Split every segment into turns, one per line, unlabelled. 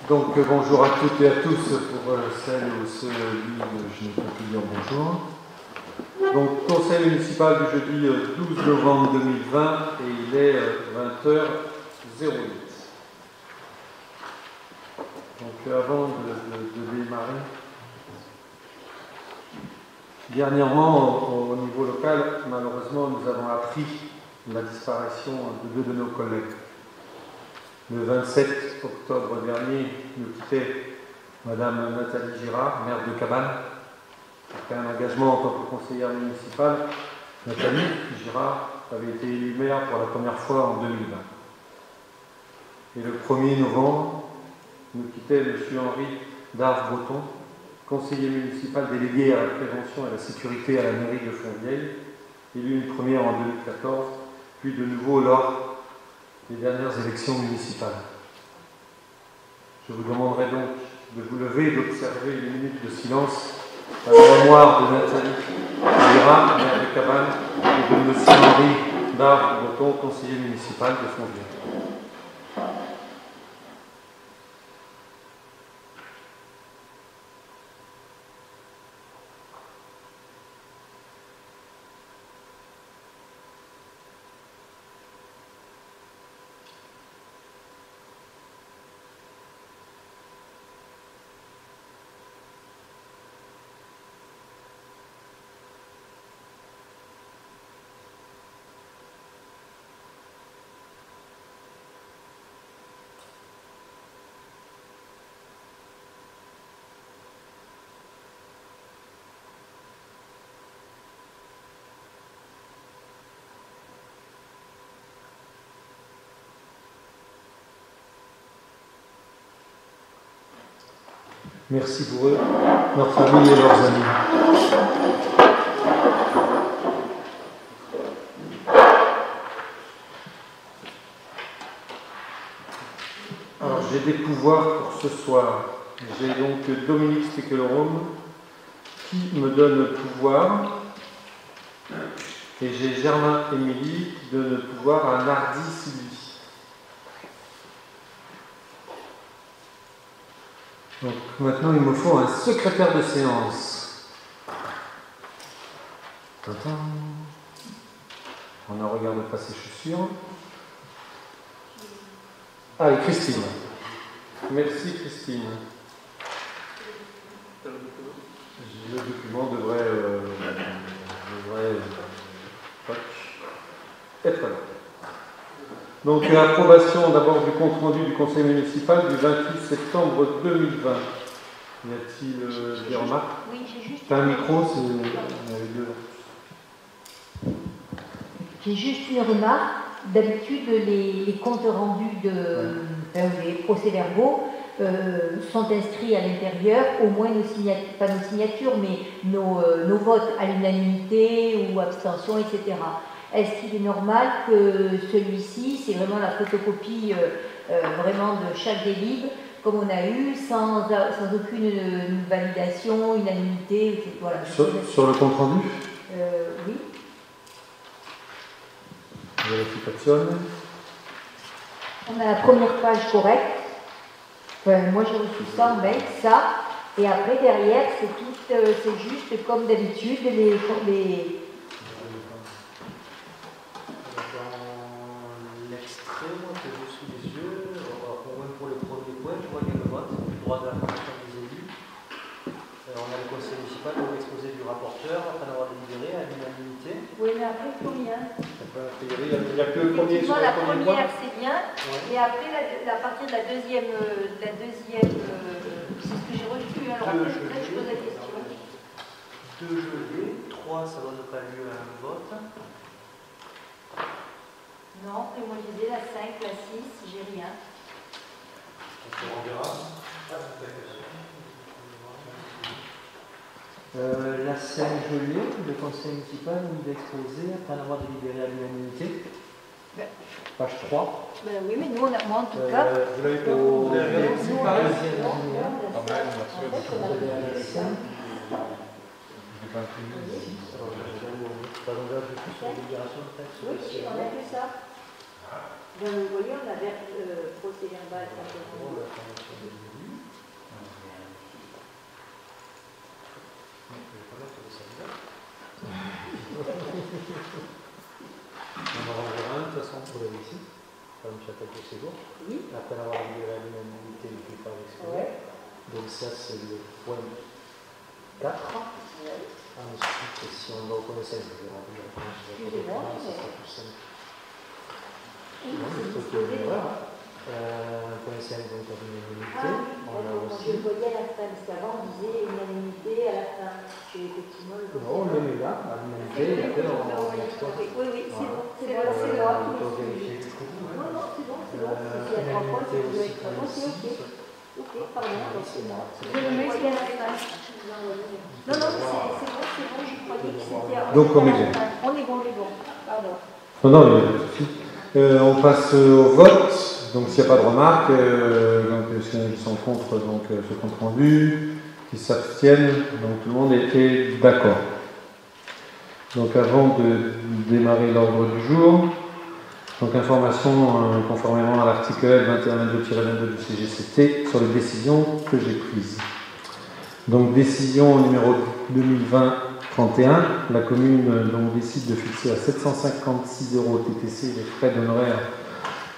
Donc bonjour à toutes et à tous pour celles ou ceux je n'ai pas pu dire bonjour. Donc conseil municipal du jeudi 12 novembre 2020 et il est 20h08. Donc avant de démarrer, dernièrement au niveau local, malheureusement nous avons appris la disparition de deux de nos collègues. Le 27 octobre dernier, nous quittait Madame Nathalie Girard, maire de Cabannes. Après un engagement en tant que conseillère municipale, Nathalie Girard avait été élue maire pour la première fois en 2020. Et le 1er novembre, nous quittait M. Henri Darve-Breton, conseiller municipal délégué à la prévention et à la sécurité à la mairie de Fontvieille, élu une première en 2014, puis de nouveau lors des dernières élections municipales. Je vous demanderai donc de vous lever et d'observer une minute de silence à la mémoire de Nathalie Girard, maire de Cabannes, et de M. Henri Darve-Breton, conseiller municipal de Fontvieille. Merci pour eux, leur famille et leurs amis. Alors, j'ai des pouvoirs pour ce soir. J'ai donc Dominique Stekelorum qui me donne le pouvoir. Et j'ai Germain Émilie qui donne le pouvoir à Nardi Sylvie. Donc maintenant, il me faut un secrétaire de séance. Tintin. On ne regarde pas ses chaussures. Ah, et Christine. Merci Christine. Le document devrait être là. Donc, approbation d'abord du compte-rendu du conseil municipal du 28 septembre 2020. Y a-t-il des remarques?
Oui, j'ai juste...
T'as un micro,
J'ai juste une remarque. D'habitude, les comptes rendus les procès-verbaux sont inscrits à l'intérieur, au moins pas nos signatures, mais nos votes à l'unanimité ou abstention, etc. Est-ce qu'il est normal que celui-ci, c'est vraiment la photocopie vraiment de chaque délibération, comme on a eu, sans aucune validation, unanimité, etc. Voilà.
Sur le compte rendu
Oui.
Vérification.
On a la première page correcte. Enfin, moi j'ai reçu ça en mail, ça. Et après derrière, c'est juste comme d'habitude les
l'extrait, moi, que j'ai sous les yeux, au moins pour le premier point, je vois qu'il y a le vote, le droit de la formation des élus. On a le conseil municipal pour l'exposé du rapporteur, après avoir délibéré à l'unanimité.
Oui, mais après, il faut rien.
Il n'y a que le premier sur
la
le premier point.
première, c'est bien. Ouais. Et après, à partir de la deuxième, c'est ce que j'ai reçu. Alors après, je pose la question.
2 gelés, 3, ça ne donne pas lieu à un vote.
Non, et moi je disais la 5, la 6, j'ai rien.
On verra. La 5 gelée, le conseil municipal nous exposé après avoir délibéré à l'unanimité. Page 3.
Ben oui, mais nous, moi en tout cas.
Vous l'avez pas regardé aussi pareil?
Oui, on a fait ça. Dans le volet, on avait procès verbal.
On en renverra un, de toute façon, pour la ici, comme Château Ségour.
Oui.
Après avoir libéré l'unanimité du plupart exposé.
Ouais.
Donc ça, c'est le point 4.
Ouais.
Ensuite, si on va au point 5, je vais remplir la page.
Excusez-moi.
Ça sera plus simple.
Oui,
Non, mais
c'est
c'est une erreur. Point 5, donc la unanimité. On a aussi.
Je voyais à la fin, parce qu'avant on disait unanimité à la fin. Effectivement, le
Non, on le met là, à l'unanimité, et après on expose.
Oui, oui, c'est bon. C'est moi
On peut
qui
vérifier.
Non, non, c'est bon, c'est bon. S'il y a 3 fois, c'est vous être ok. Ok, pardon.
C'est moi.
Je le mets à la fin. Non, non, c'est bon, je croyais que c'était.
Donc on est bon.
On est bon, pardon.
Non, non, il n'y a pas de souci. On passe au vote. Donc s'il n'y a pas de remarques, donc si ils sont contre donc, ce compte rendu, qui s'abstiennent, donc tout le monde était d'accord. Donc avant de démarrer l'ordre du jour, donc information conformément à l'article L2122-22 du CGCT sur les décisions que j'ai prises. Donc décision numéro 2020-31, la commune donc, décide de fixer à 756 € TTC les frais d'honoraires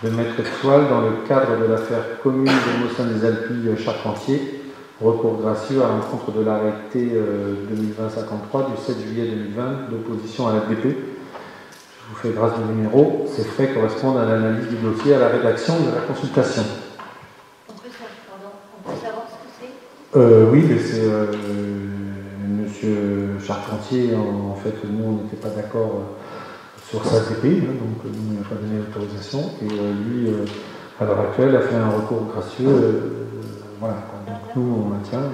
de maître étoile dans le cadre de l'affaire commune de Maussin des Alpilles Charpentier, recours gracieux à l'encontre de l'arrêté 2020-53 du 7 juillet 2020 d'opposition à l'ADP. Je vous fais grâce du numéro. Ces frais correspondent à l'analyse du dossier, à la rédaction de la consultation.
On peut savoir ce que c'est
Oui, mais c'est Monsieur Charpentier. En fait, nous, on n'était pas d'accord sur sa DP, donc nous, il n'a pas donné l'autorisation. Et lui, à l'heure actuelle, a fait un recours gracieux. Voilà. Donc nous, on maintient.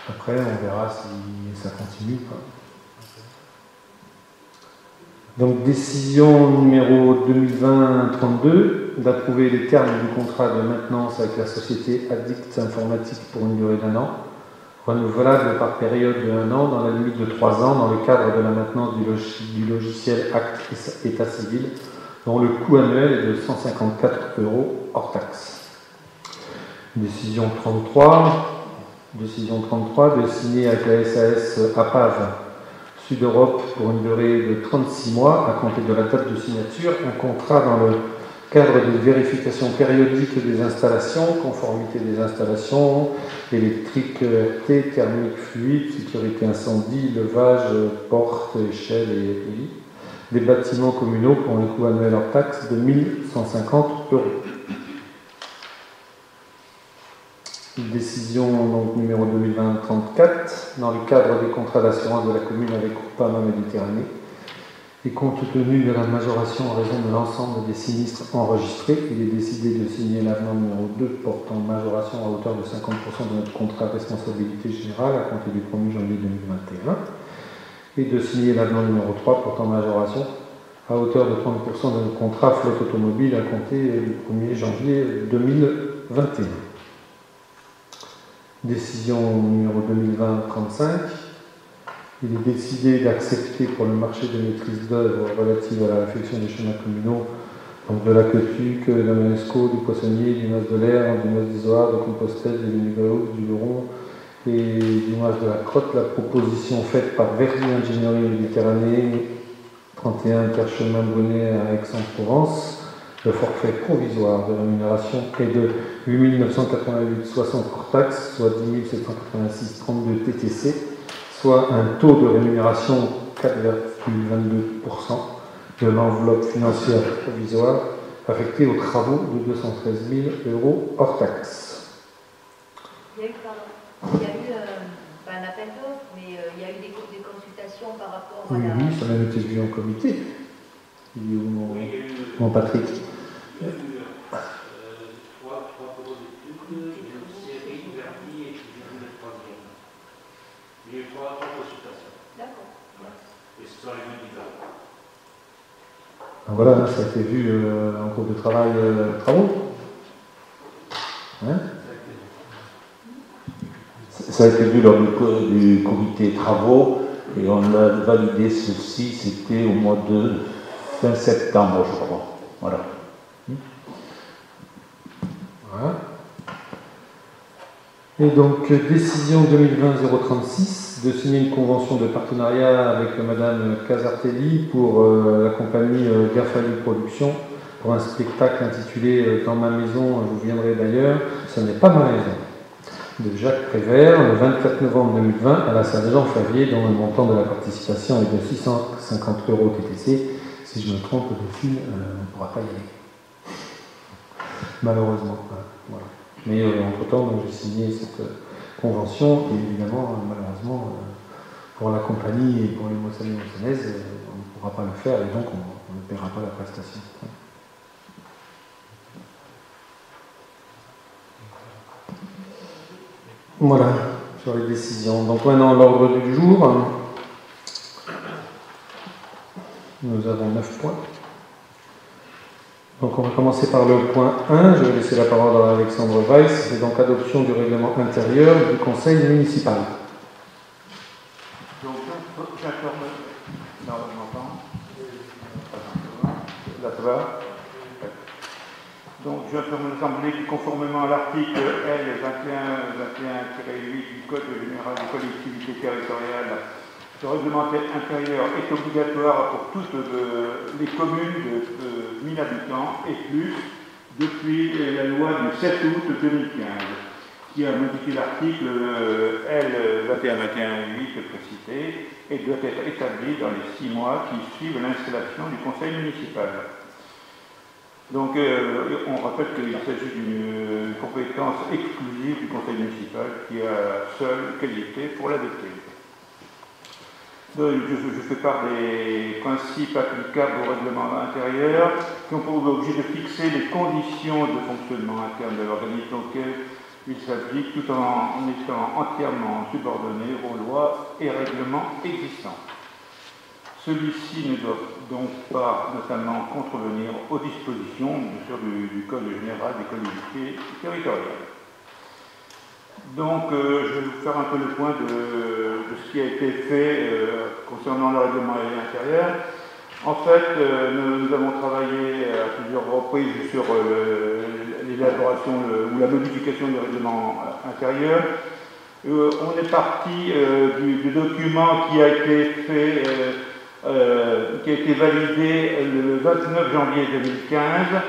Après, on verra si ça continue. Quoi. Donc, décision numéro 2020-32, d'approuver les termes du contrat de maintenance avec la société Addict Informatique pour une durée d'1 an, renouvelable par période de 1 an, dans la limite de 3 ans, dans le cadre de la maintenance du logiciel Acte État Civil, dont le coût annuel est de 154 € hors taxe. Décision 33 de signer avec la SAS APAV Sud Europe pour une durée de 36 mois à compter de la date de signature, un contrat dans le cadre de vérification périodique des installations, conformité des installations, électrique, RT, thermique fluide, sécurité incendie, levage, porte, échelle et lits, des bâtiments communaux pour un coût annuel hors taxe de 1 150 €. Décision donc, numéro 2020-34, dans le cadre des contrats d'assurance de la commune avec Groupama Méditerranée, et compte tenu de la majoration en raison de l'ensemble des sinistres enregistrés, il est décidé de signer l'avenant numéro 2 portant majoration à hauteur de 50% de notre contrat responsabilité générale à compter du 1er janvier 2021, et de signer l'avenant numéro 3 portant majoration à hauteur de 30% de notre contrat flotte automobile à compter du 1er janvier 2021. Décision numéro 2020-35. Il est décidé d'accepter pour le marché de maîtrise d'œuvre relative à la réfection des chemins communaux, donc de la Quetuque, de la Manesco, du Poissonnier, du Mas de l'Air, du Mas des Oirs, de Compostelle, du Lugaoux, du Luron et du Mas de la Crotte. La proposition faite par Verdi Ingénierie Méditerranée, 31 Carchemin Bonnet à Aix-en-Provence. Le forfait provisoire de rémunération est de 8 988,60 hors taxe, soit 10 786,32 TTC, soit un taux de rémunération 4,22% de l'enveloppe financière provisoire affectée aux travaux de 213 000 € hors taxe.
Il y a eu un appel d'offres, mais il y a eu des consultations par rapport à
Oui,
la...
oui, ça a même été vu en comité. Il est où mon Patrick?
Il y a eu trois études, une série, Verdi et puis une troisième. Il y a eu trois consultations.
D'accord.
Et ce sont les mêmes bizarres.
Donc voilà, là, ça a été vu en cours de travail, travaux. Hein?
Ça a été vu lors du comité travaux et on a validé ceci, c'était au mois de fin septembre, je crois. Voilà.
Voilà. Et donc, décision 2020-036 de signer une convention de partenariat avec Madame Casartelli pour la compagnie Gafali Productions pour un spectacle intitulé Dans ma maison, vous viendrez d'ailleurs, ce n'est pas ma maison, de Jacques Prévert, le 24 novembre 2020 à la salle Jean Favier, dont le montant de la participation est de 650 € TTC. Si je me trompe de film, on ne pourra pas y aller. Malheureusement. Voilà. Mais entre-temps, j'ai signé cette convention et évidemment, malheureusement, pour la compagnie et pour les Moissonnais et Moissonnaises, on ne pourra pas le faire et donc on ne paiera pas la prestation. Voilà, sur les décisions. Donc maintenant, l'ordre du jour, nous avons 9 points. Donc on va commencer par le point 1, je vais laisser la parole à Alexandre Weiss, c'est donc adoption du règlement intérieur du conseil municipal.
Donc j'informe... Non, je m'entends. Là ça va. Donc j'informe l'Assemblée que conformément à l'article L 21-8 du Code général des collectivités territoriales, le règlement intérieur est obligatoire pour toutes les communes de 1000 habitants et plus depuis la loi du 7 août 2015 qui a modifié l'article L 21-21-8 précité et doit être établi dans les 6 mois qui suivent l'installation du conseil municipal. Donc on rappelle qu'il s'agit d'une compétence exclusive du conseil municipal qui a seule qualité pour l'adopter. Je fais part des principes applicables au règlement intérieur qui ont pour objet de fixer les conditions de fonctionnement interne de l'organisme auquel il s'applique tout en étant entièrement subordonné aux lois et règlements existants. Celui-ci ne doit donc pas notamment contrevenir aux dispositions du Code général des collectivités territoriales. Donc, je vais vous faire un peu le point de ce qui a été fait concernant le règlement intérieur. En fait, nous avons travaillé à plusieurs reprises sur l'élaboration ou la modification du règlement intérieur. On est parti du document qui a été fait, qui a été validé le 29 janvier 2015.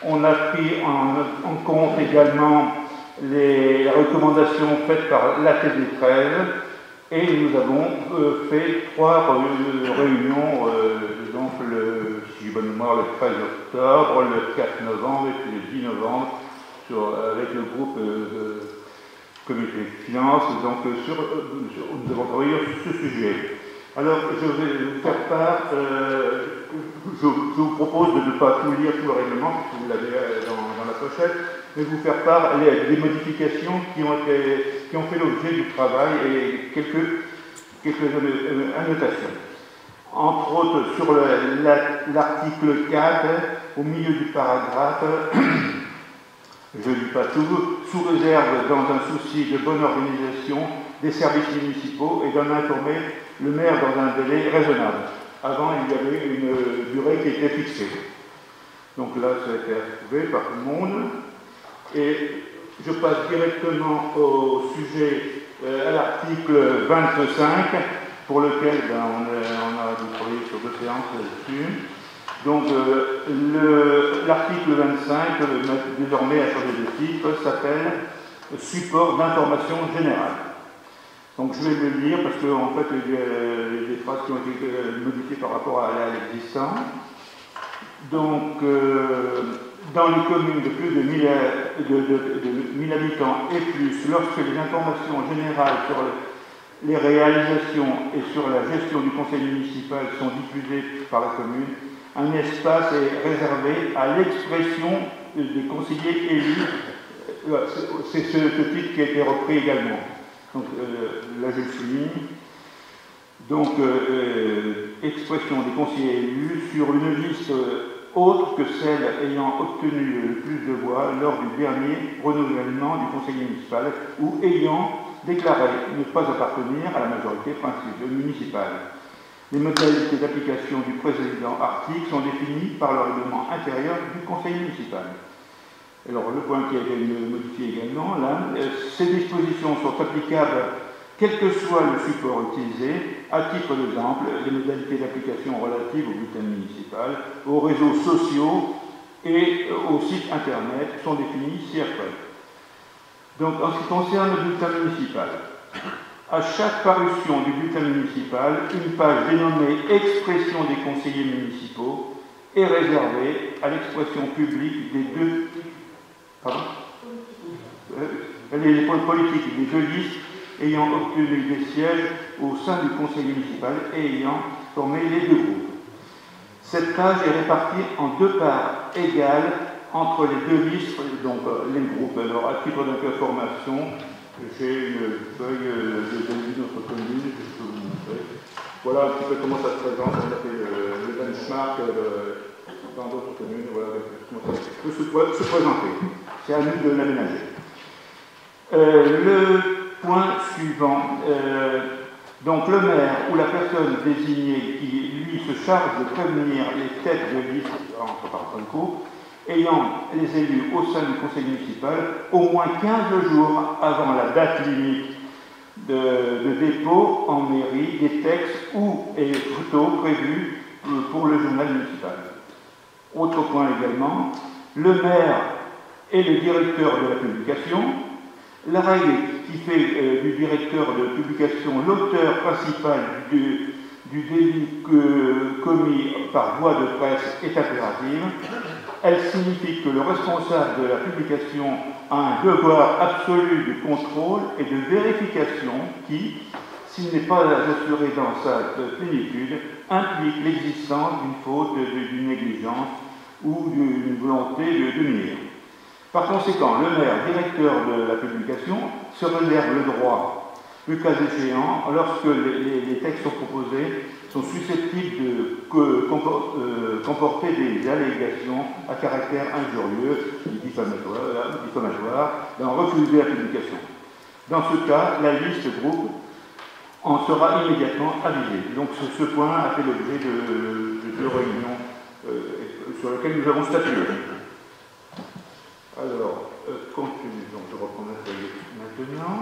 On a pris en compte également les recommandations faites par l'ATD 13 et nous avons fait 3 réunions, donc si j'ai bonne mémoire, le 13 octobre, le 4 novembre et puis le 10 novembre avec le groupe comité de finances. Donc nous avons travaillé sur ce sujet. Alors je vais vous faire part, je vous propose de ne pas tout lire tout le règlement puisque vous l'avez dans la pochette, mais vous faire part des modifications qui ont fait l'objet du travail et quelques annotations. Entre autres, sur l'article 4, au milieu du paragraphe, je ne lis pas tout, sous réserve dans un souci de bonne organisation des services municipaux et d'en informer le maire dans un délai raisonnable. Avant, il y avait une durée qui était fixée. Donc là, ça a été approuvé par tout le monde. Et je passe directement au sujet, à l'article 25, pour lequel on a travaillé sur 2 séances là-dessus. Donc l'article 25, désormais à changer de titre, s'appelle Support d'information générale. Donc je vais le lire parce qu'en fait il y a des phrases qui ont été modifiées par rapport à l'existant. Donc dans les communes de plus de 1000 habitants et plus, lorsque les informations générales sur les réalisations et sur la gestion du conseil municipal sont diffusées par la commune, un espace est réservé à l'expression des conseillers élus. C'est ce titre qui a été repris également. Donc là je le souligne. Donc expression des conseillers élus sur une liste autre que celle ayant obtenu le plus de voix lors du dernier renouvellement du conseil municipal ou ayant déclaré ne pas appartenir à la majorité municipale. Les modalités d'application du précédent article sont définies par le règlement intérieur du conseil municipal. Alors, le point qui a été modifié également, là, ces dispositions sont applicables quel que soit le support utilisé. À titre d'exemple, les modalités d'application relatives au bulletin municipal, aux réseaux sociaux et au site internet sont définies ci-après. Donc, en ce qui concerne le bulletin municipal, à chaque parution du bulletin municipal, une page dénommée « Expression des conseillers municipaux » est réservée à l'expression publique des deux... Pardon ? Les politiques des deux listes ayant obtenu des sièges au sein du conseil municipal et ayant formé les deux groupes. Cette page est répartie en deux parts égales entre les deux listes, donc les groupes. Alors, à titre d'information, j'ai une feuille de notre commune que je peux vous montrer. Voilà un petit peu comment ça se présente. On a fait le benchmark dans d'autres communes. Voilà comment ça peut se présenter. C'est à nous de l'aménager. Le point suivant. Donc le maire ou la personne désignée qui, lui, se charge de prévenir les têtes de liste, entre parenthèses, ayant les élus au sein du conseil municipal au moins 15 jours avant la date limite de dépôt en mairie des textes ou et photos prévus pour le journal municipal. Autre point également, le maire est le directeur de la publication. La règle qui fait du directeur de publication l'auteur principal du délit commis par voie de presse est impérative. Elle signifie que le responsable de la publication a un devoir absolu de contrôle et de vérification qui, s'il n'est pas assuré dans sa plénitude, implique l'existence d'une faute, d'une négligence ou d'une volonté de nuire. Par conséquent, le maire, directeur de la publication, se réserve le droit, le cas échéant, lorsque les textes sont proposés, sont susceptibles de comporter des allégations à caractère injurieux, diffamatoire, d'en refuser la publication. Dans ce cas, la liste groupe en sera immédiatement avisée. Donc ce point a fait l'objet de deux réunions sur lesquelles nous avons statué. Alors, continuons, je reprends ma feuille maintenant.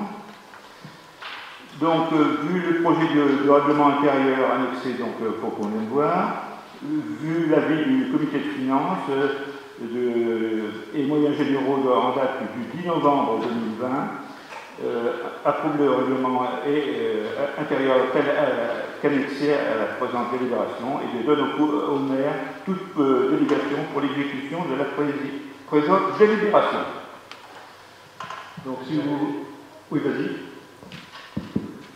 Donc, vu le projet de règlement intérieur annexé pour qu'on vienne voir, vu l'avis du comité de finances et moyens généraux en date du 10 novembre 2020, approuve le règlement intérieur qu'annexé à la présente délibération et de donne au maire toute délégation pour l'exécution de la présente délibération. Donc, si vous... Oui, vas-y.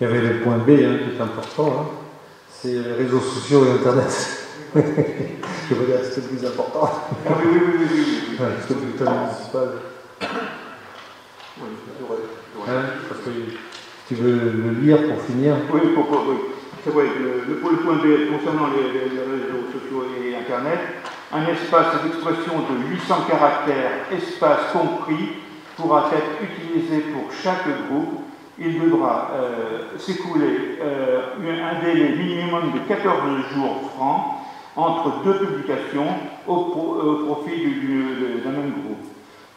Il y avait le point B qui est important, hein. C'est les réseaux sociaux et Internet. Je veux dire, c'est le plus important.
Ah oui.
Ouais, parce que le bulletin municipal.
Oui, c'est vrai.
Hein, parce que tu veux le lire pour finir.
Oui. C'est vrai, le point B concernant les réseaux sociaux et Internet, un espace d'expression de 800 caractères, espace compris, pourra être utilisé pour chaque groupe. Il devra s'écouler un délai minimum de 14 jours francs entre deux publications au profit d'un même groupe.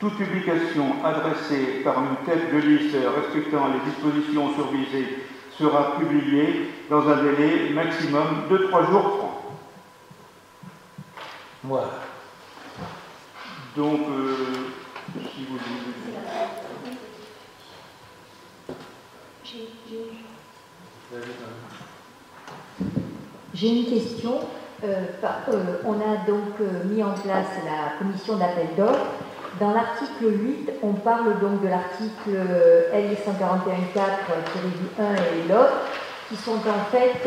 Toute publication adressée par une tête de liste respectant les dispositions survisées sera publiée dans un délai maximum de 3 jours francs.
Voilà.
Donc, si vous dites...
J'ai une question. On a donc mis en place la commission d'appel d'offres. Dans l'article 8, on parle donc de l'article L 141.4-1 et l'autre, qui sont en fait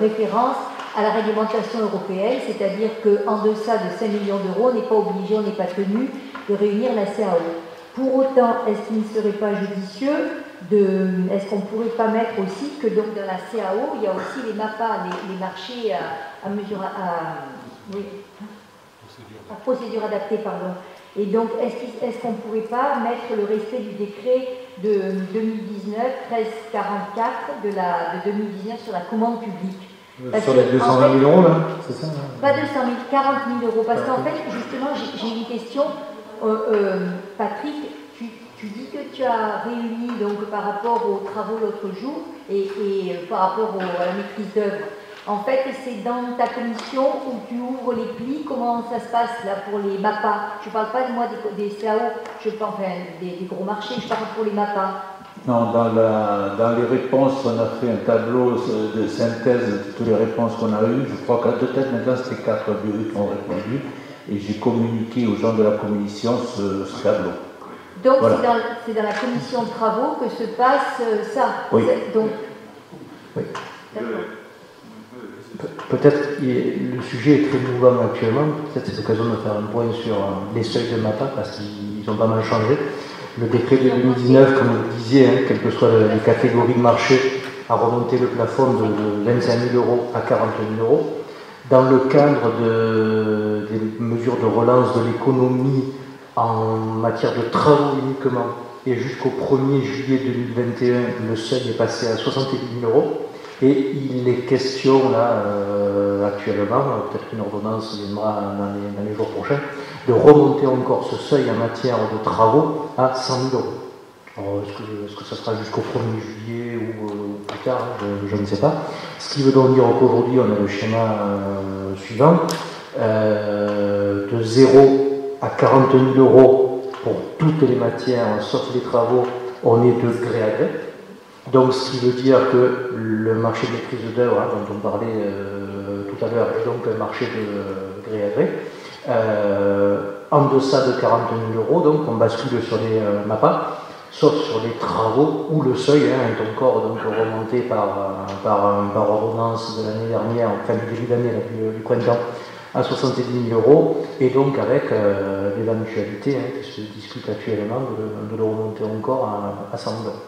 référence à la réglementation européenne, c'est-à-dire qu'en deçà de 5 millions d'euros, on n'est pas obligé, on n'est pas tenu de réunir la CAO. Pour autant, est-ce qu'il ne serait pas judicieux est-ce qu'on ne pourrait pas mettre aussi que donc dans la CAO, il y a aussi les MAPA, les marchés à procédure adaptée, pardon. Et donc, est-ce qu'on ne pourrait pas mettre le respect du décret de 2019-1344 de 2019 sur la commande publique?
Sur les 220 000 euros, là, c'est ça?
Pas 200 000, 40 000 euros. Parce qu'en fait, justement, j'ai une question. Patrick, tu dis que tu as réuni donc, par rapport aux travaux l'autre jour et par rapport à la maîtrise d'œuvre. En fait, c'est dans ta commission où tu ouvres les plis. Comment ça se passe là pour les MAPA? Je ne parle pas de moi des CAO, je parle des gros marchés, je parle pour les MAPA.
Non, dans les réponses, on a fait un tableau de synthèse de toutes les réponses qu'on a eues. Je crois qu'à de tête, maintenant, c'était 4 bureaux qui ont répondu. Et j'ai communiqué aux gens de la commission ce tableau.
Donc,
voilà.
C'est dans la commission de travaux que se passe ça.
Oui.
Donc,
oui. Peut-être le sujet est très mouvant actuellement. Peut-être c'est l'occasion de faire un point sur les seuils de MAPA parce qu'ils ont pas mal changé. Le décret de 2019, comme vous le disiez, hein, quelles que soient les catégories de marché, a remonté le plafond de 25 000 euros à 40 000 euros. Dans le cadre des mesures de relance de l'économie en matière de travaux uniquement, et jusqu'au 1er juillet 2021, le seuil est passé à 70 000 euros. Et il est question, là, actuellement, peut-être qu'une ordonnance viendra dans les jours prochains, de remonter encore ce seuil en matière de travaux à 100 000 euros. Alors, est-ce que ça sera jusqu'au 1er juillet ou plus tard, je ne sais pas. Ce qui veut donc dire qu'aujourd'hui, on a le schéma suivant, de 0 à 40 000 euros pour toutes les matières, sauf les travaux, on est de gré à gré. Donc, ce qui veut dire que le marché de maîtrise d'œuvre, hein, dont on parlait tout à l'heure, est donc un marché de gré à gré. En deçà de 40 000 euros, donc on bascule sur les MAPA, sauf sur les travaux où le seuil est encore donc, remonté par ordonnance de l'année dernière, enfin du début d'année, du printemps, à 70 000 euros, et donc avec l'éventualité qui se discute actuellement de le remonter encore à 100 000 euros.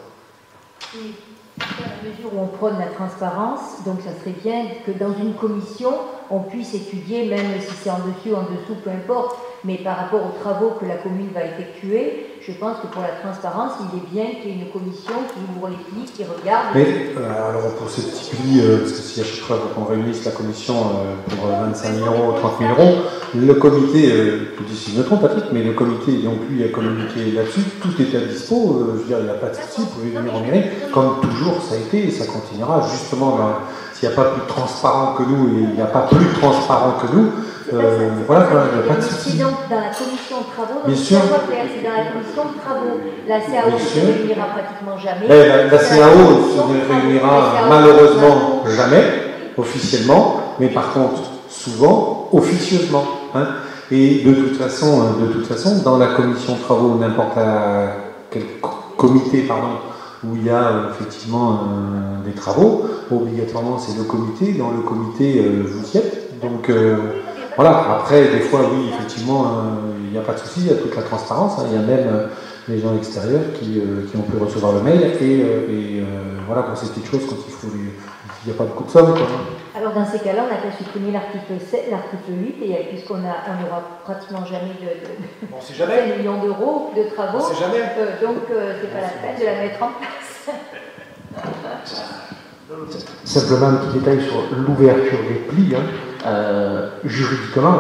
Oui. Dans la mesure où on prône la transparence, donc ça serait bien que dans une commission, on puisse étudier, même si c'est en dessus ou en dessous, peu importe, mais par rapport aux travaux que la commune va effectuer, je pense que pour la transparence, il est bien qu'il y ait une commission qui ouvre les plis, qui regarde.
Mais alors pour ces petits plis, parce que si à chaque fois qu'on réunisse la commission pour 25 000 euros, 30 000 euros, le comité, je dis si je me trompe Patrick, mais le comité ayant pu communiquer là-dessus, tout est à dispo, je veux dire, il n'y a pas de souci, vous pouvez venir en mairie, comme toujours ça a été, et ça continuera, justement, s'il n'y a pas plus transparent que nous, et il n'y a pas plus transparent que nous, voilà, il n'y a pas de souci.
C'est donc dans la commission de travaux, donc
bien sûr.
C'est dans la commission de travaux. La CAO ne se réunira pratiquement jamais.
La CAO ne se réunira malheureusement jamais, officiellement, mais par contre, souvent, officieusement. Hein. Et de toute façon, dans la commission de travaux, n'importe quel comité, où il y a effectivement des travaux, obligatoirement c'est le comité. Dans le comité, vous y êtes. Donc voilà, après, des fois, oui, effectivement, il n'y a pas de souci, il y a toute la transparence. Hein. Il y a même les gens extérieurs qui ont pu recevoir le mail. Et voilà, pour ces petites choses, quand il n'y a pas beaucoup de sommes. Quoi.
Alors, dans ces cas-là, on a qu'à supprimer l'article 8, et puisqu'on n'aura pratiquement jamais de 5 millions d'euros de travaux, donc c'est pas la peine de la mettre en place.
Simplement un petit détail sur l'ouverture des plis. Juridiquement,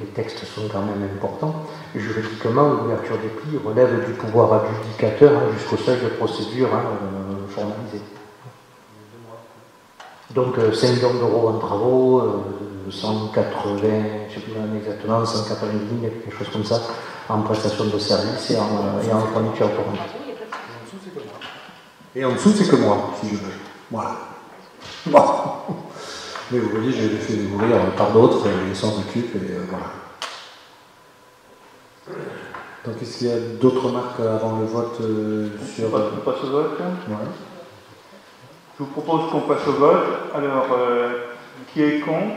les textes sont quand même importants. Juridiquement, l'ouverture des plis relève du pouvoir adjudicateur jusqu'au seuil de procédure formalisé. Donc 5 millions d'euros en travaux, 180, je ne sais plus exactement, 180 000, quelque chose comme ça, en prestation de services et en fourniture autonome.
Et en dessous, c'est que moi, si je veux. Voilà. Bon. Mais vous voyez, je l'ai fait découvrir par d'autres, et ils s'en occupent, et voilà. Donc, est-ce qu'il y a d'autres remarques avant le vote sur...
On passe au vote.
Ouais.
Je vous propose qu'on passe au vote. Alors, qui est contre?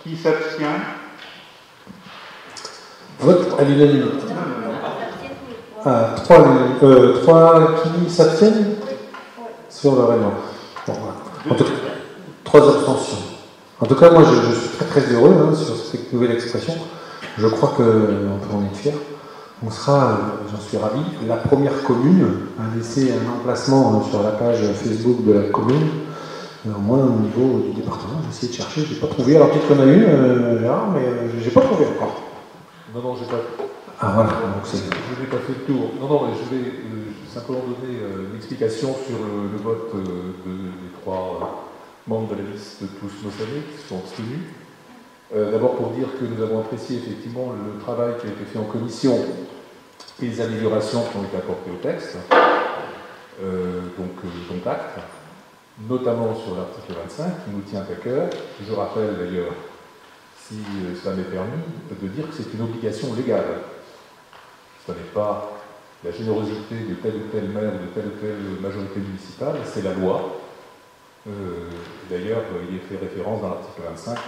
Qui s'abstient?
Vote à l'unanimité. 3 qui s'abstiennent sur le règlement. Bon, voilà. En tout cas, 3 abstentions. En tout cas, moi, je suis très très heureux sur cette nouvelle expression. Je crois qu'on peut en être fier. On sera, j'en suis ravi, la première commune à laisser un emplacement sur la page Facebook de la commune, au moins au niveau du département. J'ai essayé de chercher, je n'ai pas trouvé. Alors peut-être qu'il y en a une, là, mais je n'ai pas trouvé encore.
Non, j'ai pas.
Ah voilà, donc c'est.
Je n'ai pas fait le tour. Non, mais je vais simplement donner une explication sur le vote des 3 membres de la liste de tous nos amis qui sont abstenus. D'abord pour dire que nous avons apprécié effectivement le travail qui a été fait en commission et les améliorations qui ont été apportées au texte, donc acte, notamment sur l'article 25 qui nous tient à cœur. Je rappelle d'ailleurs, si cela m'est permis, de dire que c'est une obligation légale. Ce n'est pas la générosité de tel ou tel maire ou de telle ou telle majorité municipale, c'est la loi. D'ailleurs, il est fait référence dans l'article 25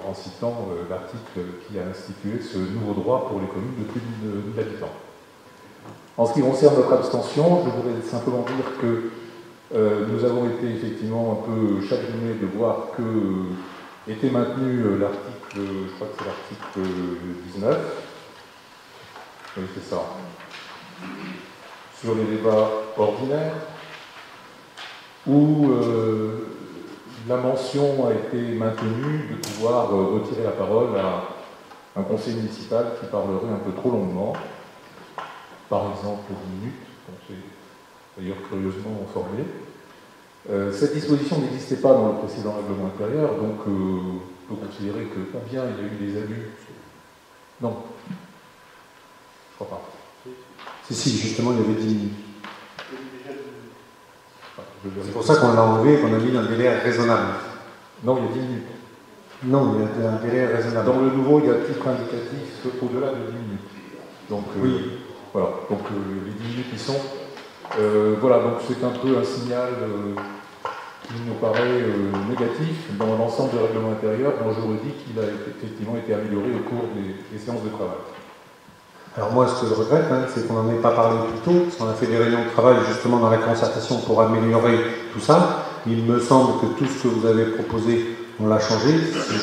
en citant l'article qui a institué ce nouveau droit pour les communes de plus de 1000 habitants. En ce qui concerne notre abstention, je voudrais simplement dire que nous avons été effectivement un peu chagrinés de voir que était maintenu l'article, je crois que c'est l'article 19, oui c'est ça, sur les débats ordinaires, où la mention a été maintenue de pouvoir retirer la parole à un conseil municipal qui parlerait un peu trop longuement, par exemple 10 minutes, donc c'est d'ailleurs curieusement formulé. Cette disposition n'existait pas dans le précédent règlement intérieur, donc on peut considérer que combien il y a eu des abus. Non, je crois pas.
Si, justement, il y avait 10 minutes. C'est pour ça qu'on l'a enlevé et qu'on a mis un délai raisonnable.
Non, il y a 10 minutes.
Non, il y a un délai raisonnable.
Dans le nouveau, il y a titre indicatif au-delà de 10 minutes. Donc,
oui.
Voilà, donc les 10 minutes qui sont. Voilà, donc c'est un peu un signal qui nous paraît négatif dans l'ensemble du règlement intérieur, dont je redis qu'il a effectivement été amélioré au cours des séances de travail.
Alors moi, ce que je regrette, c'est qu'on n'en ait pas parlé plus tôt, parce qu'on a fait des réunions de travail justement dans la concertation pour améliorer tout ça. Il me semble que tout ce que vous avez proposé, on l'a changé.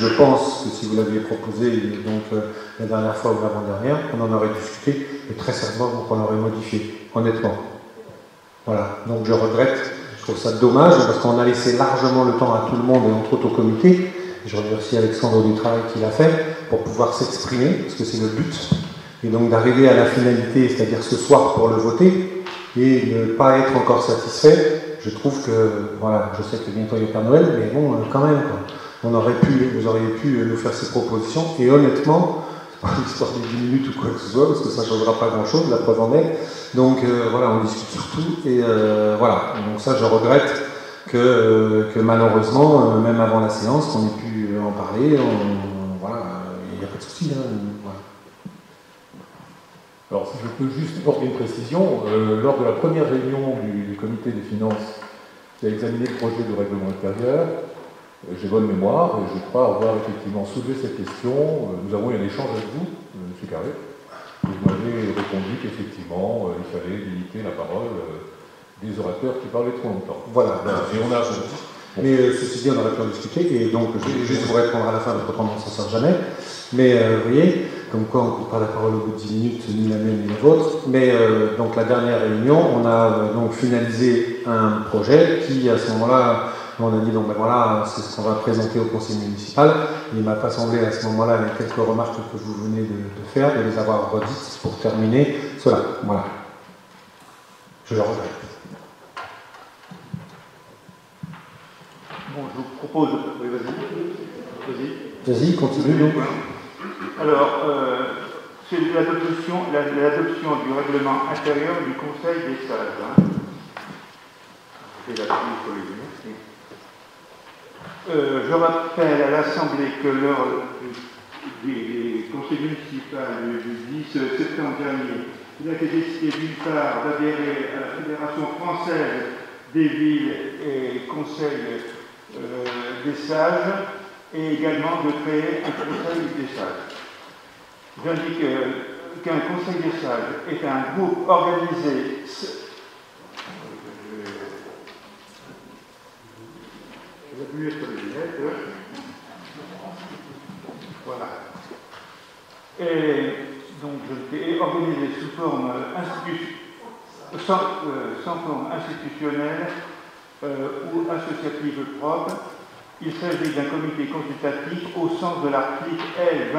Je pense que si vous l'aviez proposé, donc la dernière fois ou l'avant-dernière, on en aurait discuté, et très certainement qu'on aurait modifié, honnêtement. Voilà, donc je regrette, je trouve ça dommage, parce qu'on a laissé largement le temps à tout le monde, et entre autres au comité. Je remercie Alexandre du travail qu'il a fait, pour pouvoir s'exprimer, parce que c'est le but. Et donc d'arriver à la finalité, c'est-à-dire ce soir pour le voter, et ne pas être encore satisfait, je trouve que, voilà, je sais que bientôt il y a Père Noël, mais bon, quand même, quoi. Vous auriez pu nous faire ces propositions, et honnêtement, pas l'histoire des 10 minutes ou quoi que ce soit, parce que ça ne changera pas grand-chose, la preuve en est. Donc voilà, on discute sur tout, et voilà. Donc ça, je regrette que malheureusement, même avant la séance, qu'on ait pu en parler, voilà, il n'y a pas de souci, voilà.
Alors, si je peux juste porter une précision, lors de la première réunion du comité des finances qui a examiné le projet de règlement intérieur, j'ai bonne mémoire et je crois avoir effectivement soulevé cette question. Nous avons eu un échange avec vous, M. Carré, et vous m'avez répondu qu'effectivement, il fallait limiter la parole des orateurs qui parlaient trop longtemps.
Voilà,
et on a...
Mais ceci dit, on aurait pu en discuter, et donc je vais juste vous répondre à la fin, parce qu'autrement on ne s'en sort jamais. Mais vous voyez, comme quoi on ne coupe pas la parole au bout de 10 minutes, ni la mienne ni la vôtre. Mais donc la dernière réunion, on a donc finalisé un projet qui, à ce moment-là, on a dit, donc ben voilà, c'est ce qu'on va présenter au conseil municipal. Il ne m'a pas semblé à ce moment-là, avec quelques remarques que vous venez de faire, de les avoir redites pour terminer cela. Voilà. Je le regrette.
Bon, je vous propose... Oui, vas-y.
Vas-y, continue. Donc.
Alors, c'est l'adoption du règlement intérieur du Conseil des sages. Je rappelle à l'Assemblée que lors des conseils municipaux du 10 septembre dernier, il a été décidé d'une part d'adhérer à la Fédération française des villes et conseils des sages, et également de créer un conseil des sages. J'indique qu'un conseil des sages est un groupe organisé. Je vais appuyer sur les lunettes. Voilà. est donc organisé sous forme sans forme institutionnelle ou associative propre. Il s'agit d'un comité consultatif au sens de l'article L. 2143-2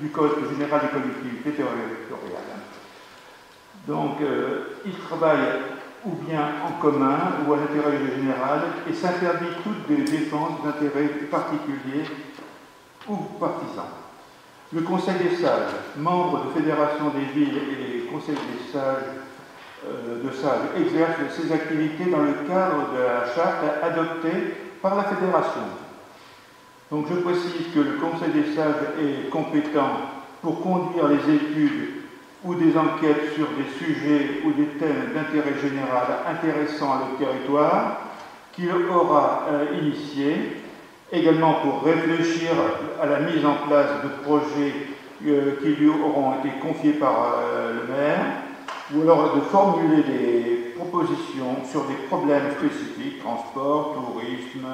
du Code général des collectivités territoriales. Donc, il travaille ou bien en commun ou à l'intérêt général et s'interdit toute défense d'intérêts particuliers ou partisans. Le Conseil des sages, membre de Fédération des villes et Conseil des sages, exerce ses activités dans le cadre de la charte adoptée par la Fédération. Donc je précise que le Conseil des sages est compétent pour conduire les études ou des enquêtes sur des sujets ou des thèmes d'intérêt général intéressant le territoire qu'il aura initié, également pour réfléchir à la mise en place de projets qui lui auront été confiés par le maire, ou alors de formuler des propositions sur des problèmes spécifiques, transport, tourisme,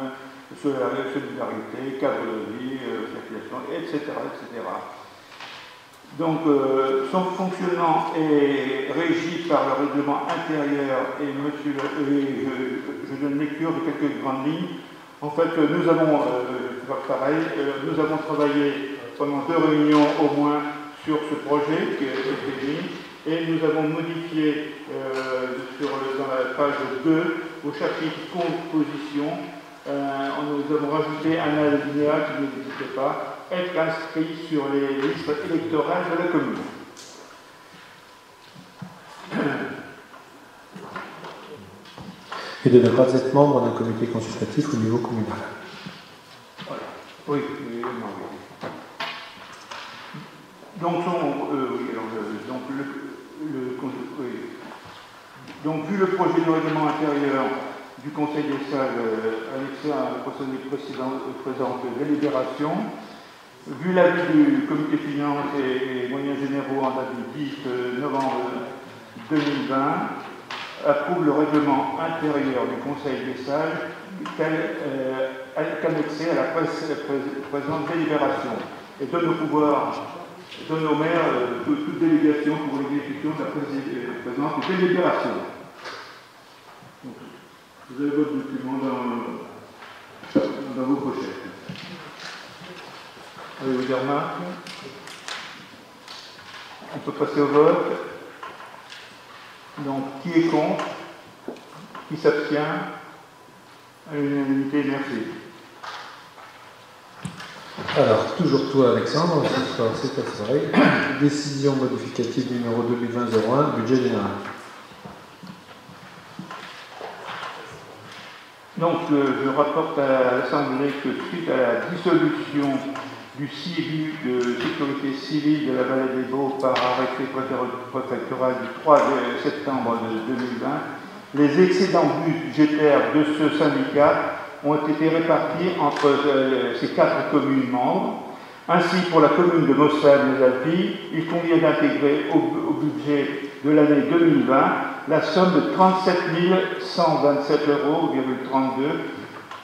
solidarité, cadre de vie, circulation, etc., etc. Donc, son fonctionnement est régi par le règlement intérieur et je donne lecture de quelques grandes lignes. En fait, nous avons travaillé pendant 2 réunions au moins sur ce projet qui est mis, et nous avons modifié dans la page 2 au chapitre composition. Nous avons rajouté un alinéa qui n'existait pas, être inscrit sur les listes électorales de la commune.
Et de ne pas être membre d'un comité consultatif au niveau communal.
Voilà. Oui. Donc, vu le projet de règlement intérieur du Conseil des sages annexé à la présente délibération, vu l'avis du Comité finances et moyens généraux en date du 10 novembre 2020, approuve le règlement intérieur du Conseil des sages qu'annexé à la présente délibération et donne au maire toute délégation pour l'exécution de la présente délibération. Donc, vous avez votre document dans vos pochettes. Avez-vous des remarques? On peut passer au vote. Donc, qui est contre? Qui s'abstient? À l'unanimité, merci.
Alors, toujours toi, Alexandre, ce soir, c'est ta soirée. Décision modificative numéro 2020-01, budget général.
Donc, je rapporte à l'Assemblée que suite à la dissolution du CIVU de sécurité civile de la Vallée des Baux par arrêté préfectoral du 3 septembre 2020, les excédents budgétaires de ce syndicat ont été répartis entre ces 4 communes membres. Ainsi, pour la commune de Mossades-les-Alpilles, il convient d'intégrer au budget de l'année 2020 la somme de 37 127,32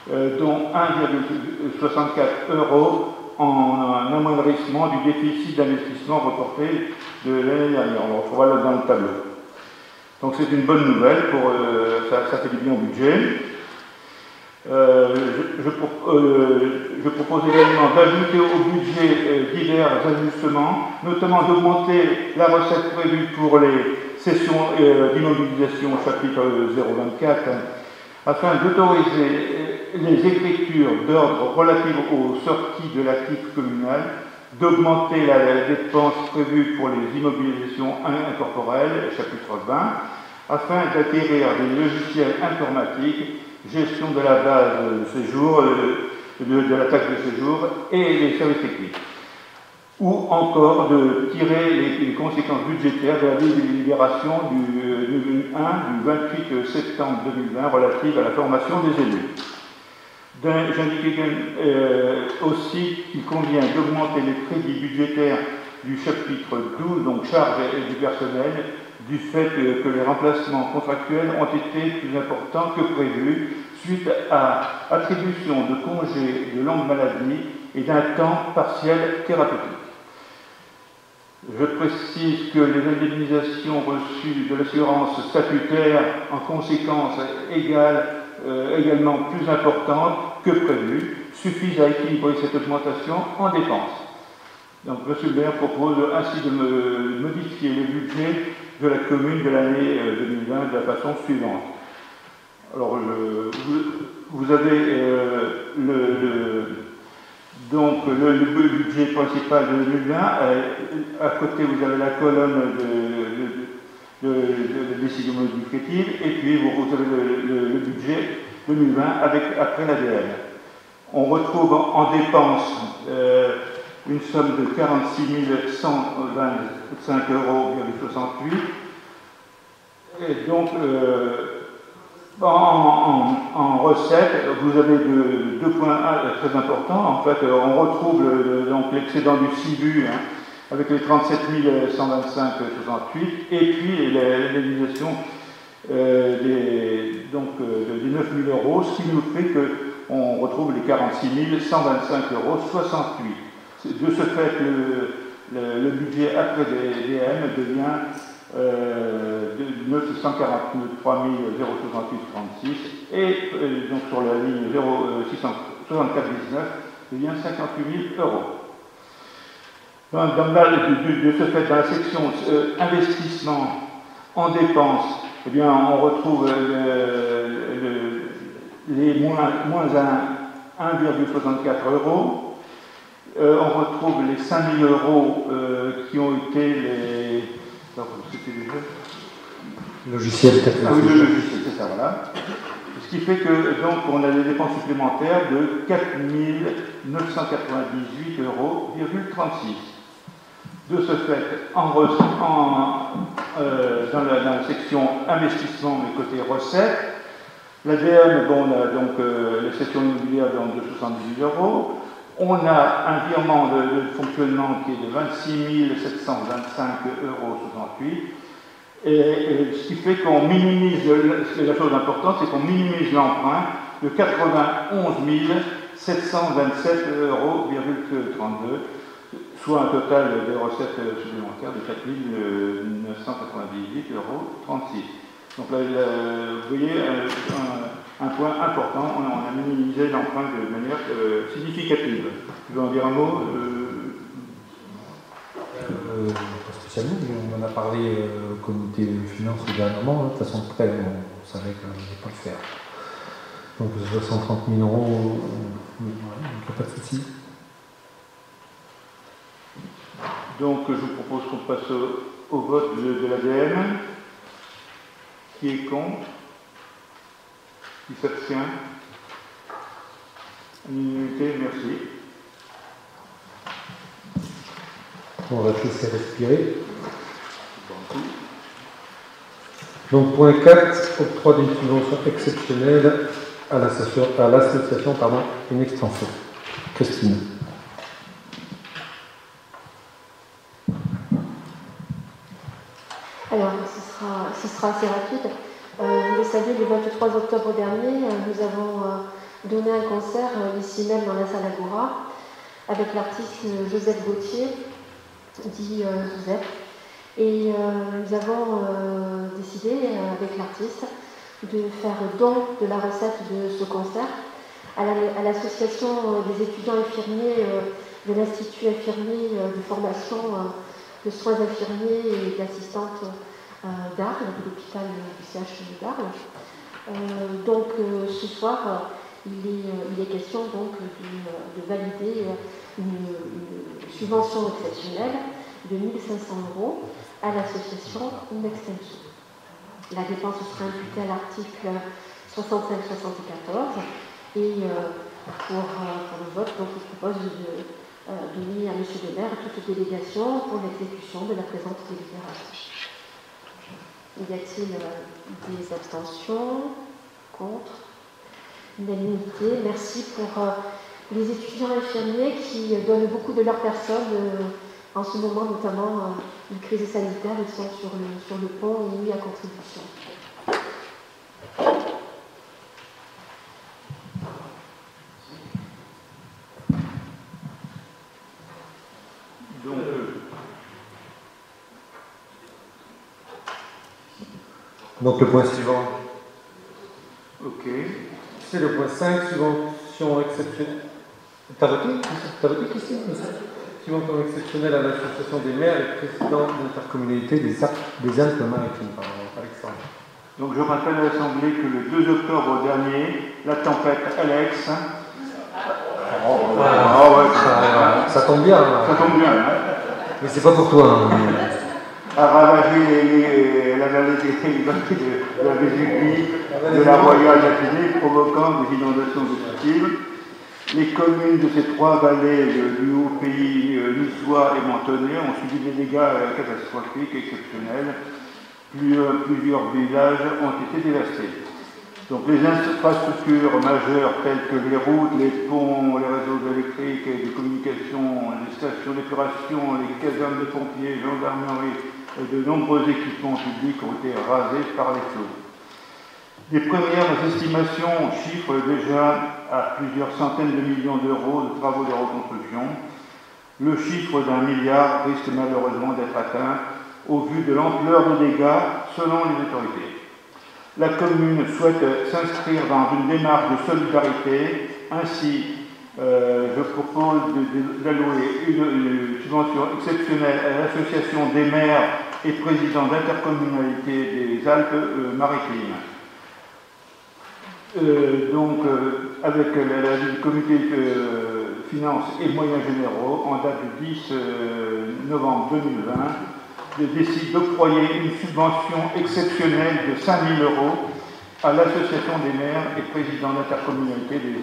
€, dont 1,64 € en amoindrissement du déficit d'investissement reporté de l'année dernière. On le retrouvera là dans le tableau. Donc c'est une bonne nouvelle, ça fait du bien au budget. Je propose également d'ajouter au budget divers ajustements, notamment d'augmenter la recette prévue pour les sessions d'immobilisation au chapitre 024, afin d'autoriser les écritures d'ordre relatives aux sorties de l'actif communal, d'augmenter la dépense prévue pour les immobilisations incorporelles, chapitre 20, afin d'acquérir des logiciels informatiques, gestion de la base de séjour, de la taxe de séjour et les services techniques. Ou encore de tirer les conséquences budgétaires de la délibération du 28 septembre 2020 relative à la formation des élus. J'indique aussi qu'il convient d'augmenter les crédits budgétaires du chapitre 12, donc charges et du personnel, du fait que les remplacements contractuels ont été plus importants que prévu, suite à attribution de congés de longue maladie et d'un temps partiel thérapeutique. Je précise que les indemnisations reçues de l'assurance statutaire, en conséquence également plus importantes que prévu, suffisent à équilibrer cette augmentation en dépenses. Donc, M. le maire propose ainsi de modifier le budget de la commune de l'année 2020 de la façon suivante. Alors, vous avez donc le budget principal de 2020. À côté, vous avez la colonne de décision modificative, et puis vous avez le budget 2020 après l'ADN. On retrouve en dépenses une somme de 46 125,68 €. Et donc, en recette, vous avez deux points très importants. En fait, on retrouve l'excédent du CIBU avec les 37 125,68 et puis l'indemnisation des 9 000 €, ce qui nous fait qu'on retrouve les 46 125,68 €. De ce fait, le budget après DM devient 943 068,36 et donc sur la ligne 664,19 devient 58 000 €. De ce fait, dans la section investissement en dépenses, eh bien, on retrouve les moins 1,64 €. On retrouve les 5 000 € qui ont été les... C'était les jeux
logiciel, peut-être.
Ah oui, le logiciel, c'est ça, voilà. Ce qui fait que, donc, on a des dépenses supplémentaires de 4 998,36 €. De ce fait, dans la section investissement, mais côté recettes, l'ADM, bon, on a donc les sections immobilières de 78 €. On a un virement de fonctionnement qui est de 26 725,68 €. Et ce qui fait qu'on minimise, c'est la chose importante, c'est qu'on minimise l'emprunt de 91 727,32 €, soit un total de recettes supplémentaires de 4 998,36 €. Donc là, vous voyez, un point important, on a minimisé l'emprunt de manière significative. Tu veux en dire un mot
Pas spécialement, mais on en a parlé au comité de finances dernièrement. De toute façon, près, on savait qu'on n'allait pas le faire. Donc 130 000 €, il n'y a pas de souci.
Donc je vous propose qu'on passe au vote de l'ADM. Qui est contre? Qui s'abstient? Unanimité, merci.
On va tous respirer. Donc point 4, octroi d'une subvention exceptionnelle à l'association une extension. Christine.
Alors, ce sera assez rapide. Vous le savez, le 23 octobre dernier, nous avons donné un concert ici même dans la salle Agora avec l'artiste Joseph Gauthier, dit Joseph. Et nous avons décidé avec l'artiste de faire don de la recette de ce concert à l'association des étudiants infirmiers de l'Institut infirmier de formation de soins infirmiers et d'assistantes d'Arles, de l'hôpital du CH d'Arles. Donc ce soir, il est question donc de valider une subvention exceptionnelle de 1 500 € à l'association Nextenso. La dépense sera imputée à l'article 65-74 et pour le vote, donc, je propose de donner à M. le maire toute délégation pour l'exécution de la présente délibération. Y a-t-il des abstentions? Contre? Unanimité. Merci pour les étudiants infirmiers qui donnent beaucoup de leur personne en ce moment, notamment une crise sanitaire. Ils sont sur le pont et mis à contribution.
Donc le point suivant.
Ok.
C'est le point 5, subvention exceptionnelle. T'as voté, Christine? Subvention exceptionnelle à l'association des maires et président de l'intercommunalité des Alpes-Maritimes. Alexandre.
Donc je rappelle à l'Assemblée que le 2 octobre dernier, la tempête Alex.
Ça tombe bien.
Ça tombe bien.
Mais c'est pas pour toi.
A ravagé la vallée de la Vésubie, de la Royale d'Athénée, provoquant des inondations destructives. Les communes de ces trois vallées du Haut-Pays niçois et mentonais ont subi des dégâts catastrophiques, exceptionnels. Plusieurs villages ont été dévastés. Donc les infrastructures majeures telles que les routes, les ponts, les réseaux électriques et de communication, les stations d'épuration, les casernes de pompiers, gendarmerie et de nombreux équipements publics ont été rasés par les flots. Les premières estimations chiffrent déjà à plusieurs centaines de millions d'euros de travaux de reconstruction. Le chiffre d'1 milliard risque malheureusement d'être atteint au vu de l'ampleur des dégâts selon les autorités. La commune souhaite s'inscrire dans une démarche de solidarité. Ainsi, je propose d'allouer une subvention exceptionnelle à l'association des maires et présidents d'intercommunalité des Alpes-Maritimes. Avec l'avis du comité finances et moyens généraux, en date du 10 novembre 2020, décide d'octroyer une subvention exceptionnelle de 5 000 € à l'association des maires et présidents d'intercommunalité des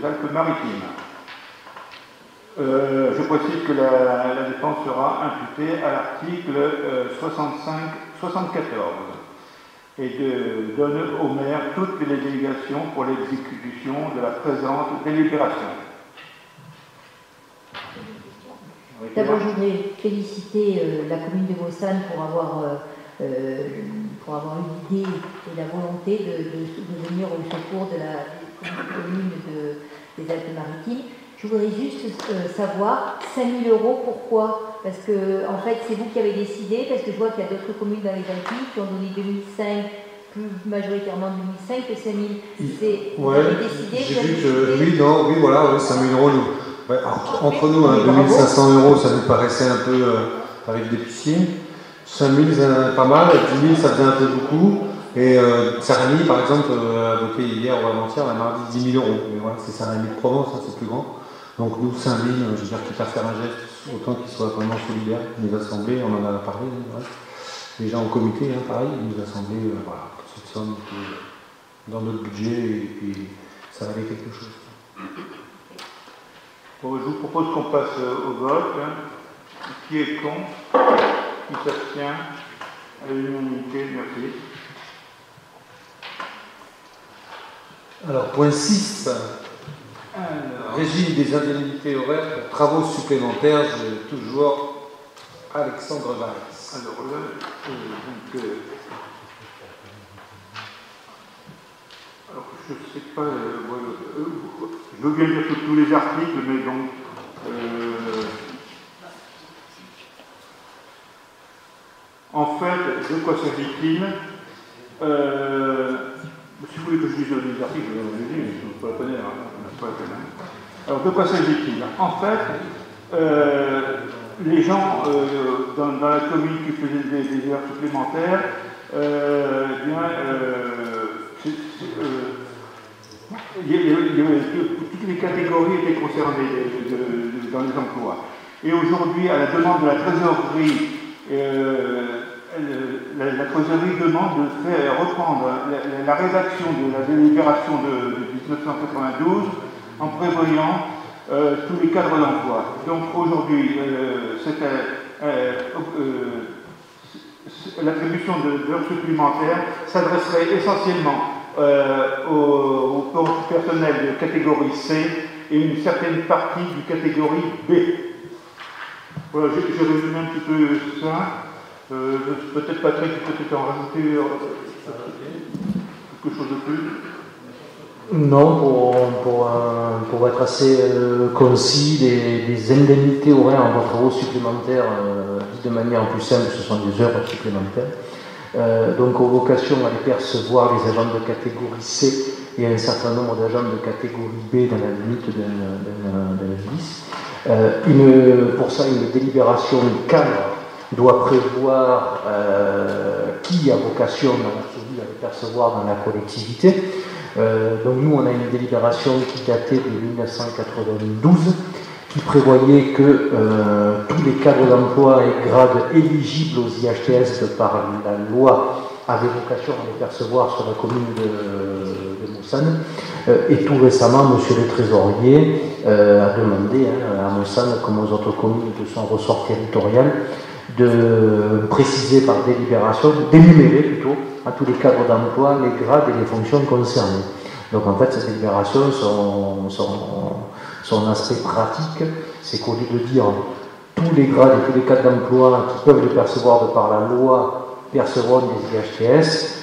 Alpes-Maritimes. Je précise que la dépense sera imputée à l'article 74 et donne aux maires toutes les délégations pour l'exécution de la présente délibération.
D'abord, je voudrais féliciter la commune de Mossane pour avoir eu l'idée et la volonté de venir au secours de la commune des Alpes-Maritimes. Je voudrais juste savoir, 5 000 €, pourquoi? Parce que, en fait, c'est vous qui avez décidé, parce que je vois qu'il y a d'autres communes dans les Alpes qui ont donné 2005, plus majoritairement 2005 que 5 000. Vous avez décidé?
J'ai vu que, oui, voilà, 5 000 €. Ouais, entre nous, 2 500 € ça nous paraissait un peu tarif d'épicier. 5 000, c'est pas mal, 10 000, ça faisait un peu beaucoup. Et Saint-Rémy, par exemple, a voté hier ou avant-hier, la mardi 10 000 €. Mais voilà, c'est Saint-Rémy de Provence, ça c'est plus grand. Donc nous, 5 000, je veux dire, quitte à faire un geste, autant qu'il soit vraiment solidaire. Les assemblées, on en a parlé, les gens au comité, pareil, les assemblées, voilà, cette somme dans notre budget, et puis ça valait quelque chose.
Bon, je vous propose qu'on passe au vote. Qui est contre? Qui s'abstient? À l'unanimité, merci.
Alors, point 6. Régime des indemnités horaires pour travaux supplémentaires, toujours Alexandre Valls.
Alors là, alors je ne sais pas, je veux bien dire tous les articles, mais donc en fait, de quoi s'agit-il? Si vous voulez que je dise les articles, je vais vous le dire, je ne peux pas la connaître. Alors, de quoi s'agit-il? En fait, les gens dans la commune qui faisaient des heures supplémentaires, toutes les catégories étaient concernées dans les emplois. Et aujourd'hui, à la demande de la trésorerie, la trésorerie demande de faire reprendre la rédaction de la délibération de 1992 en prévoyant tous les cadres d'emploi. Donc aujourd'hui, l'attribution d'heures supplémentaires s'adresserait essentiellement au personnel de catégorie C et une certaine partie du catégorie B. Voilà, j'ai résumé un petit peu ça. Peut-être Patrick, peut-être en rajouter quelque chose de plus.
Non, pour être assez concis, des indemnités horaires en travaux supplémentaires, dites de manière plus simple, ce sont des heures supplémentaires. donc ont vocation à les percevoir les agents de catégorie C et un certain nombre d'agents de catégorie B dans la limite d'un indice. Pour ça, une délibération cadre doit prévoir qui a vocation dans l'absolu à les percevoir dans la collectivité. Donc nous, on a une délibération qui datait de 1992, qui prévoyait que tous les cadres d'emploi et grades éligibles aux IHTS par la loi avaient vocation à les percevoir sur la commune de Mossane. Et tout récemment, monsieur le trésorier a demandé à Mossane, comme aux autres communes de son ressort territorial, de préciser par délibération, d'énumérer plutôt à tous les cadres d'emploi les grades et les fonctions concernées. Donc en fait, cette délibération, son aspect pratique, c'est qu'au lieu de dire tous les grades et tous les cadres d'emploi qui peuvent les percevoir de par la loi percevront des IHTS,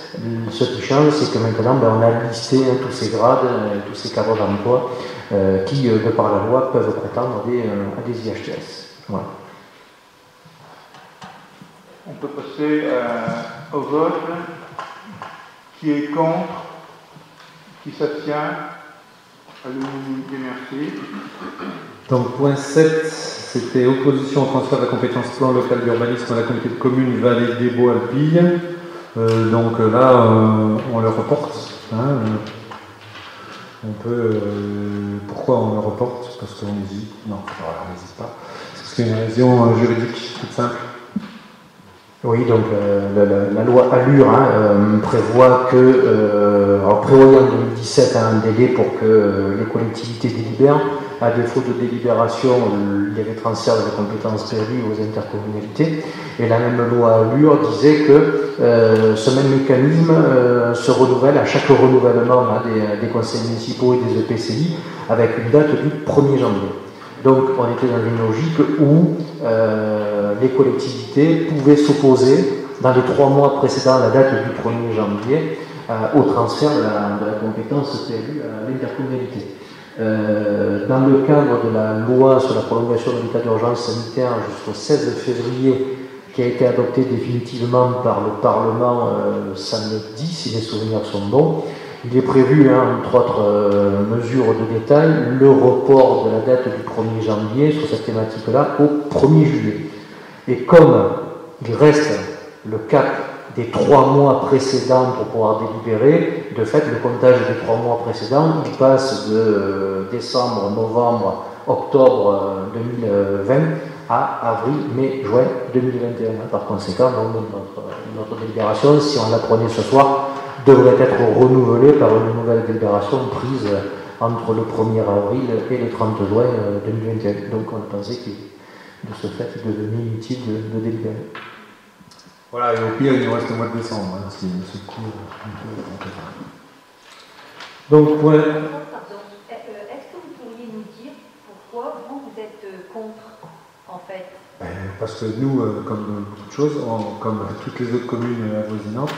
ce qui change, c'est que maintenant on a listé tous ces grades, tous ces cadres d'emploi qui, de par la loi, peuvent prétendre à des IHTS. Voilà.
On peut passer au vote. Qui est contre? Qui s'abstient? Merci.
Donc, point 7, c'était opposition au transfert de la compétence plan local d'urbanisme à la communauté de communes Vallée des Beaux-Alpilles. Donc là, on le reporte. On peut. Pourquoi on le reporte? Parce qu'on hésite. Non, on n'hésite pas. C'est une raison juridique toute simple.
Oui, donc la loi Allure prévoit que, en prévoyant en 2017 un délai pour que les collectivités délibèrent, à défaut de délibération, il y avait transfert de la compétence prévue aux intercommunalités. Et la même loi Allure disait que ce même mécanisme se renouvelle à chaque renouvellement des conseils municipaux et des EPCI avec une date du 1er janvier. Donc on était dans une logique où les collectivités pouvaient s'opposer dans les 3 mois précédant la date du 1er janvier au transfert de la compétence PLU à l'intercommunalité. Dans le cadre de la loi sur la prolongation de l'état d'urgence sanitaire jusqu'au 16 février, qui a été adoptée définitivement par le Parlement samedi, si les souvenirs sont bons, il est prévu, entre autres mesures de détail, le report de la date du 1er janvier sur cette thématique-là au 1er juillet. Et comme il reste le cap des 3 mois précédents pour pouvoir délibérer, de fait, le comptage des 3 mois précédents, il passe de décembre, novembre, octobre 2020 à avril, mai, juin 2021. Par conséquent, notre délibération, si on la prenait ce soir, devrait être renouvelée par une nouvelle délibération prise entre le 1er avril et le 30 juin 2021. Donc on a pensé que de ce fait, il devenait inutile de délibérer.
Voilà, et au pire, il nous reste le mois de décembre, si ce cours Donc, point.
Pardon, est-ce que vous pourriez nous dire pourquoi vous êtes contre, en fait?
Parce que nous, comme beaucoup de choses, comme toutes les autres communes avoisinantes,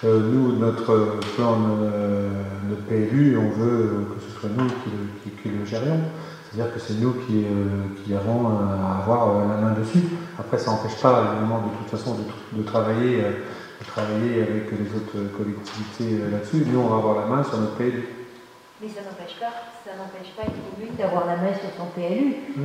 nous, notre plan de PLU, on veut que ce soit nous qui le gérions. C'est-à-dire que c'est nous qui avons à avoir la main dessus. Après, ça n'empêche pas, évidemment, de toute façon, de travailler avec les autres collectivités là-dessus. Nous, on va avoir la main sur notre PLU.
Mais ça n'empêche pas une commune d'avoir la main sur son PLU.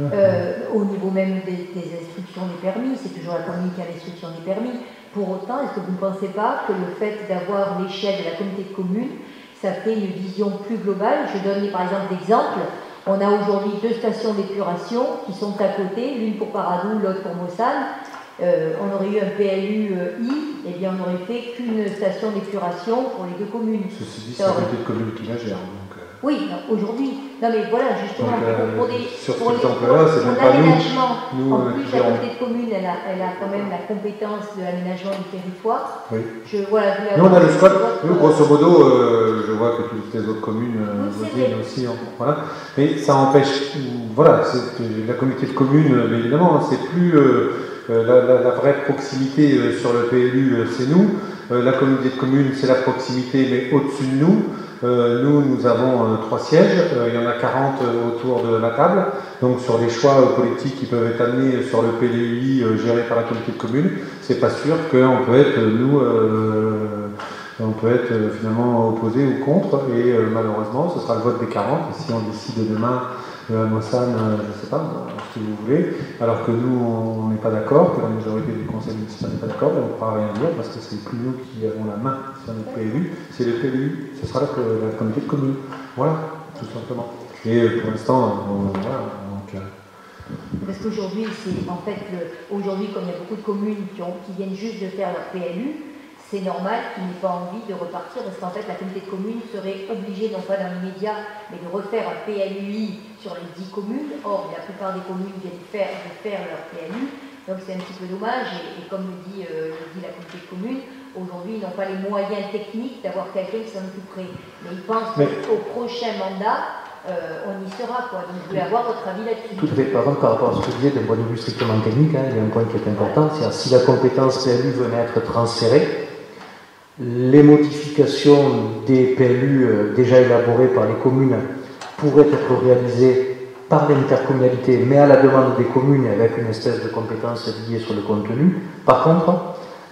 Au niveau même des instructions des permis, c'est toujours la commune qui a l'instruction des permis. Pour autant, est-ce que vous ne pensez pas que le fait d'avoir l'échelle de la communauté de communes, ça fait une vision plus globale? Je donne par exemple d'exemple. On a aujourd'hui 2 stations d'épuration qui sont à côté, l'une pour Paradou, l'autre pour Mossane. On aurait eu un PLU I, et bien on n'aurait fait qu'une station d'épuration pour les 2 communes.
Ceci dit, c'est la communauté de communes qui la gère.
Oui, aujourd'hui. Non mais voilà, justement,
donc, pour l'exemple-là, c'est même pas nous.
En plus, la communauté de communes, elle a quand même la compétence de l'aménagement du territoire.
Oui.
Nous,
on a le choix. Nous, grosso modo, je vois que toutes les autres communes voisines aussi. Voilà. Mais ça empêche. Voilà, la communauté de communes, mais évidemment, c'est plus la vraie proximité sur le PLU, c'est nous. La communauté de communes, c'est la proximité, mais au-dessus de nous.
Nous avons 3 sièges, il y en a 40 autour de la table. Donc sur les choix politiques qui peuvent être amenés sur le PLUI géré par la communauté de communes, c'est pas sûr qu'on peut être, on peut être finalement opposé ou contre, et malheureusement ce sera le vote des 40. Et si on décide demain à Mossane, je ne sais pas, ce que vous voulez, alors que nous on n'est pas d'accord, que la majorité du conseil municipal n'est pas d'accord, on ne pourra rien dire parce que c'est plus nous qui avons la main sur notre PLU, c'est le PLU, ce sera la communauté de communes. Voilà, tout simplement. Et pour l'instant, voilà.
Parce qu'aujourd'hui, en fait, aujourd'hui, comme il y a beaucoup de communes qui viennent juste de faire leur PLU, c'est normal qu'ils n'aient pas envie de repartir, parce qu'en fait, la communauté de communes serait obligée, non pas dans l'immédiat, mais de refaire un PLUI sur les 10 communes. Or, la plupart des communes viennent de faire leur PLU, donc c'est un petit peu dommage. Et comme le dit la communauté de communes, aujourd'hui, ils n'ont pas les moyens techniques d'avoir quelqu'un qui s'en occuperait. Mais ils pensent qu'au prochain mandat, on y sera, quoi. Donc je voulais avoir votre avis là-dessus.
Tout à fait. Par contre, par rapport à ce que vous disiez d'un point de vue strictement technique, il y a un point qui est important, c'est si la compétence PLU venait à être transférée, les modifications des PLU déjà élaborées par les communes pourraient être réalisées par l'intercommunalité, mais à la demande des communes avec une espèce de compétence liée sur le contenu. Par contre,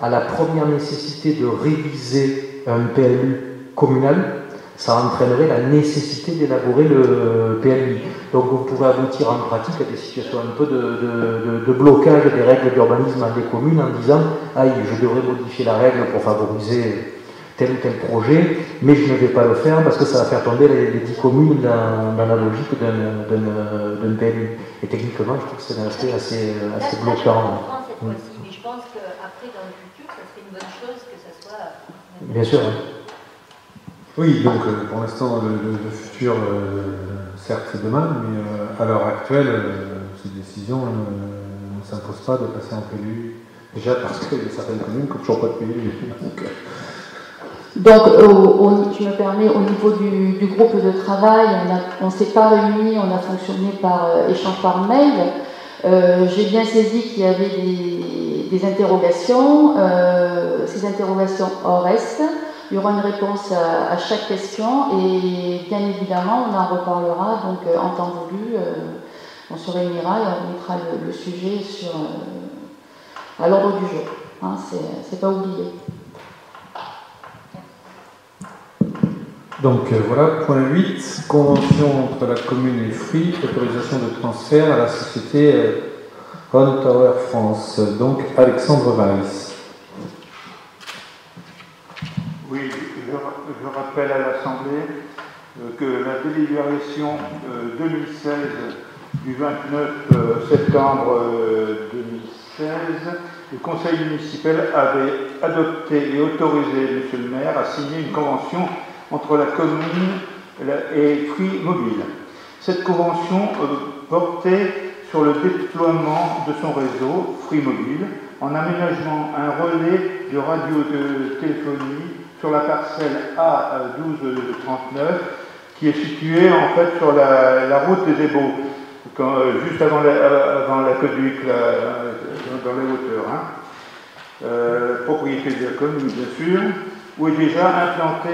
à la première nécessité de réviser un PLU communal, ça entraînerait la nécessité d'élaborer le PLU. Donc vous pourrez aboutir en pratique à des situations un peu de blocage des règles d'urbanisme des communes en disant « Ah, je devrais modifier la règle pour favoriser tel ou tel projet, mais je ne vais pas le faire parce que ça va faire tomber les 10 communes dans la logique d'un PLU. » Et techniquement, je trouve que c'est un aspect assez bloquant.
Je comprends cette fois-ci, mais je pense qu'après, dans le futur, ça serait une bonne chose que ça soit...
Bien sûr.
Oui, donc pour l'instant, le futur, certes, c'est demain, mais à l'heure actuelle, cette décision ne s'impose pas de passer en PLU. Déjà parce qu'il y a certaines communes qui n'ont toujours pas de PLU.
Donc, je me permets, au niveau du groupe de travail, on ne s'est pas réunis, on a fonctionné par échange par mail. J'ai bien saisi qu'il y avait des interrogations, ces interrogations restent. Il y aura une réponse à chaque question et bien évidemment on en reparlera, donc en temps voulu, on se réunira et on mettra le sujet à l'ordre du jour. Hein, c'est pas oublié.
Donc voilà, point 8, convention entre la commune et Free, autorisation de transfert à la société On Tower France. Donc Alexandre Weiss.
Oui, je rappelle à l'Assemblée que la délibération 2016 du 29 septembre 2016, le Conseil municipal avait adopté et autorisé M. le maire à signer une convention entre la commune et Free Mobile. Cette convention portait sur le déploiement de son réseau Free Mobile en aménageant un relais de radiotéléphonie sur la parcelle A1239 qui est située en fait sur la route des Ébaux, juste avant l'aqueduc, dans les hauteurs. Propriété de la commune, bien sûr, où est déjà implanté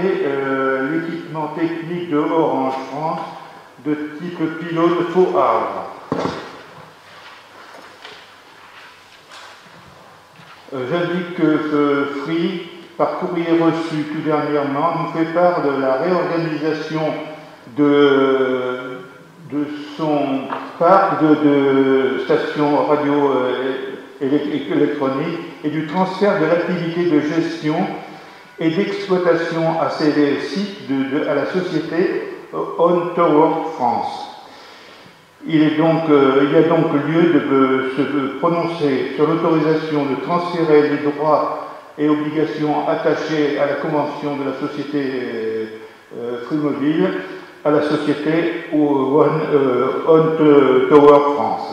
l'équipement technique de Orange France de type pylône faux arbre. J'indique que Free, par courrier reçu tout dernièrement, nous fait part de la réorganisation de son parc de stations radio électroniques et du transfert de l'activité de gestion et d'exploitation à ces sites à la société On Tower France. Il y a donc lieu de se prononcer sur l'autorisation de transférer les droits et obligations attachées à la convention de la société Free Mobile à la société On Tower France.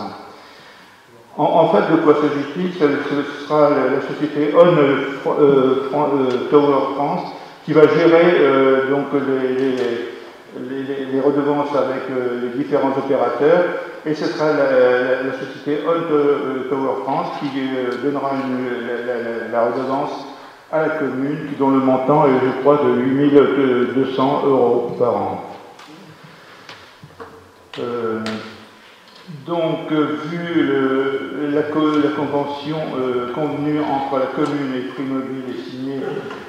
En fait, de quoi s'agit-il? Ce sera la société On Tower France qui va gérer donc les redevances avec les différents opérateurs, et ce sera la société On Tower France qui donnera la redevance à la commune, dont le montant est, je crois, de 8 200 € par an. Donc, vu la convention convenue entre la commune et Free Mobile est signée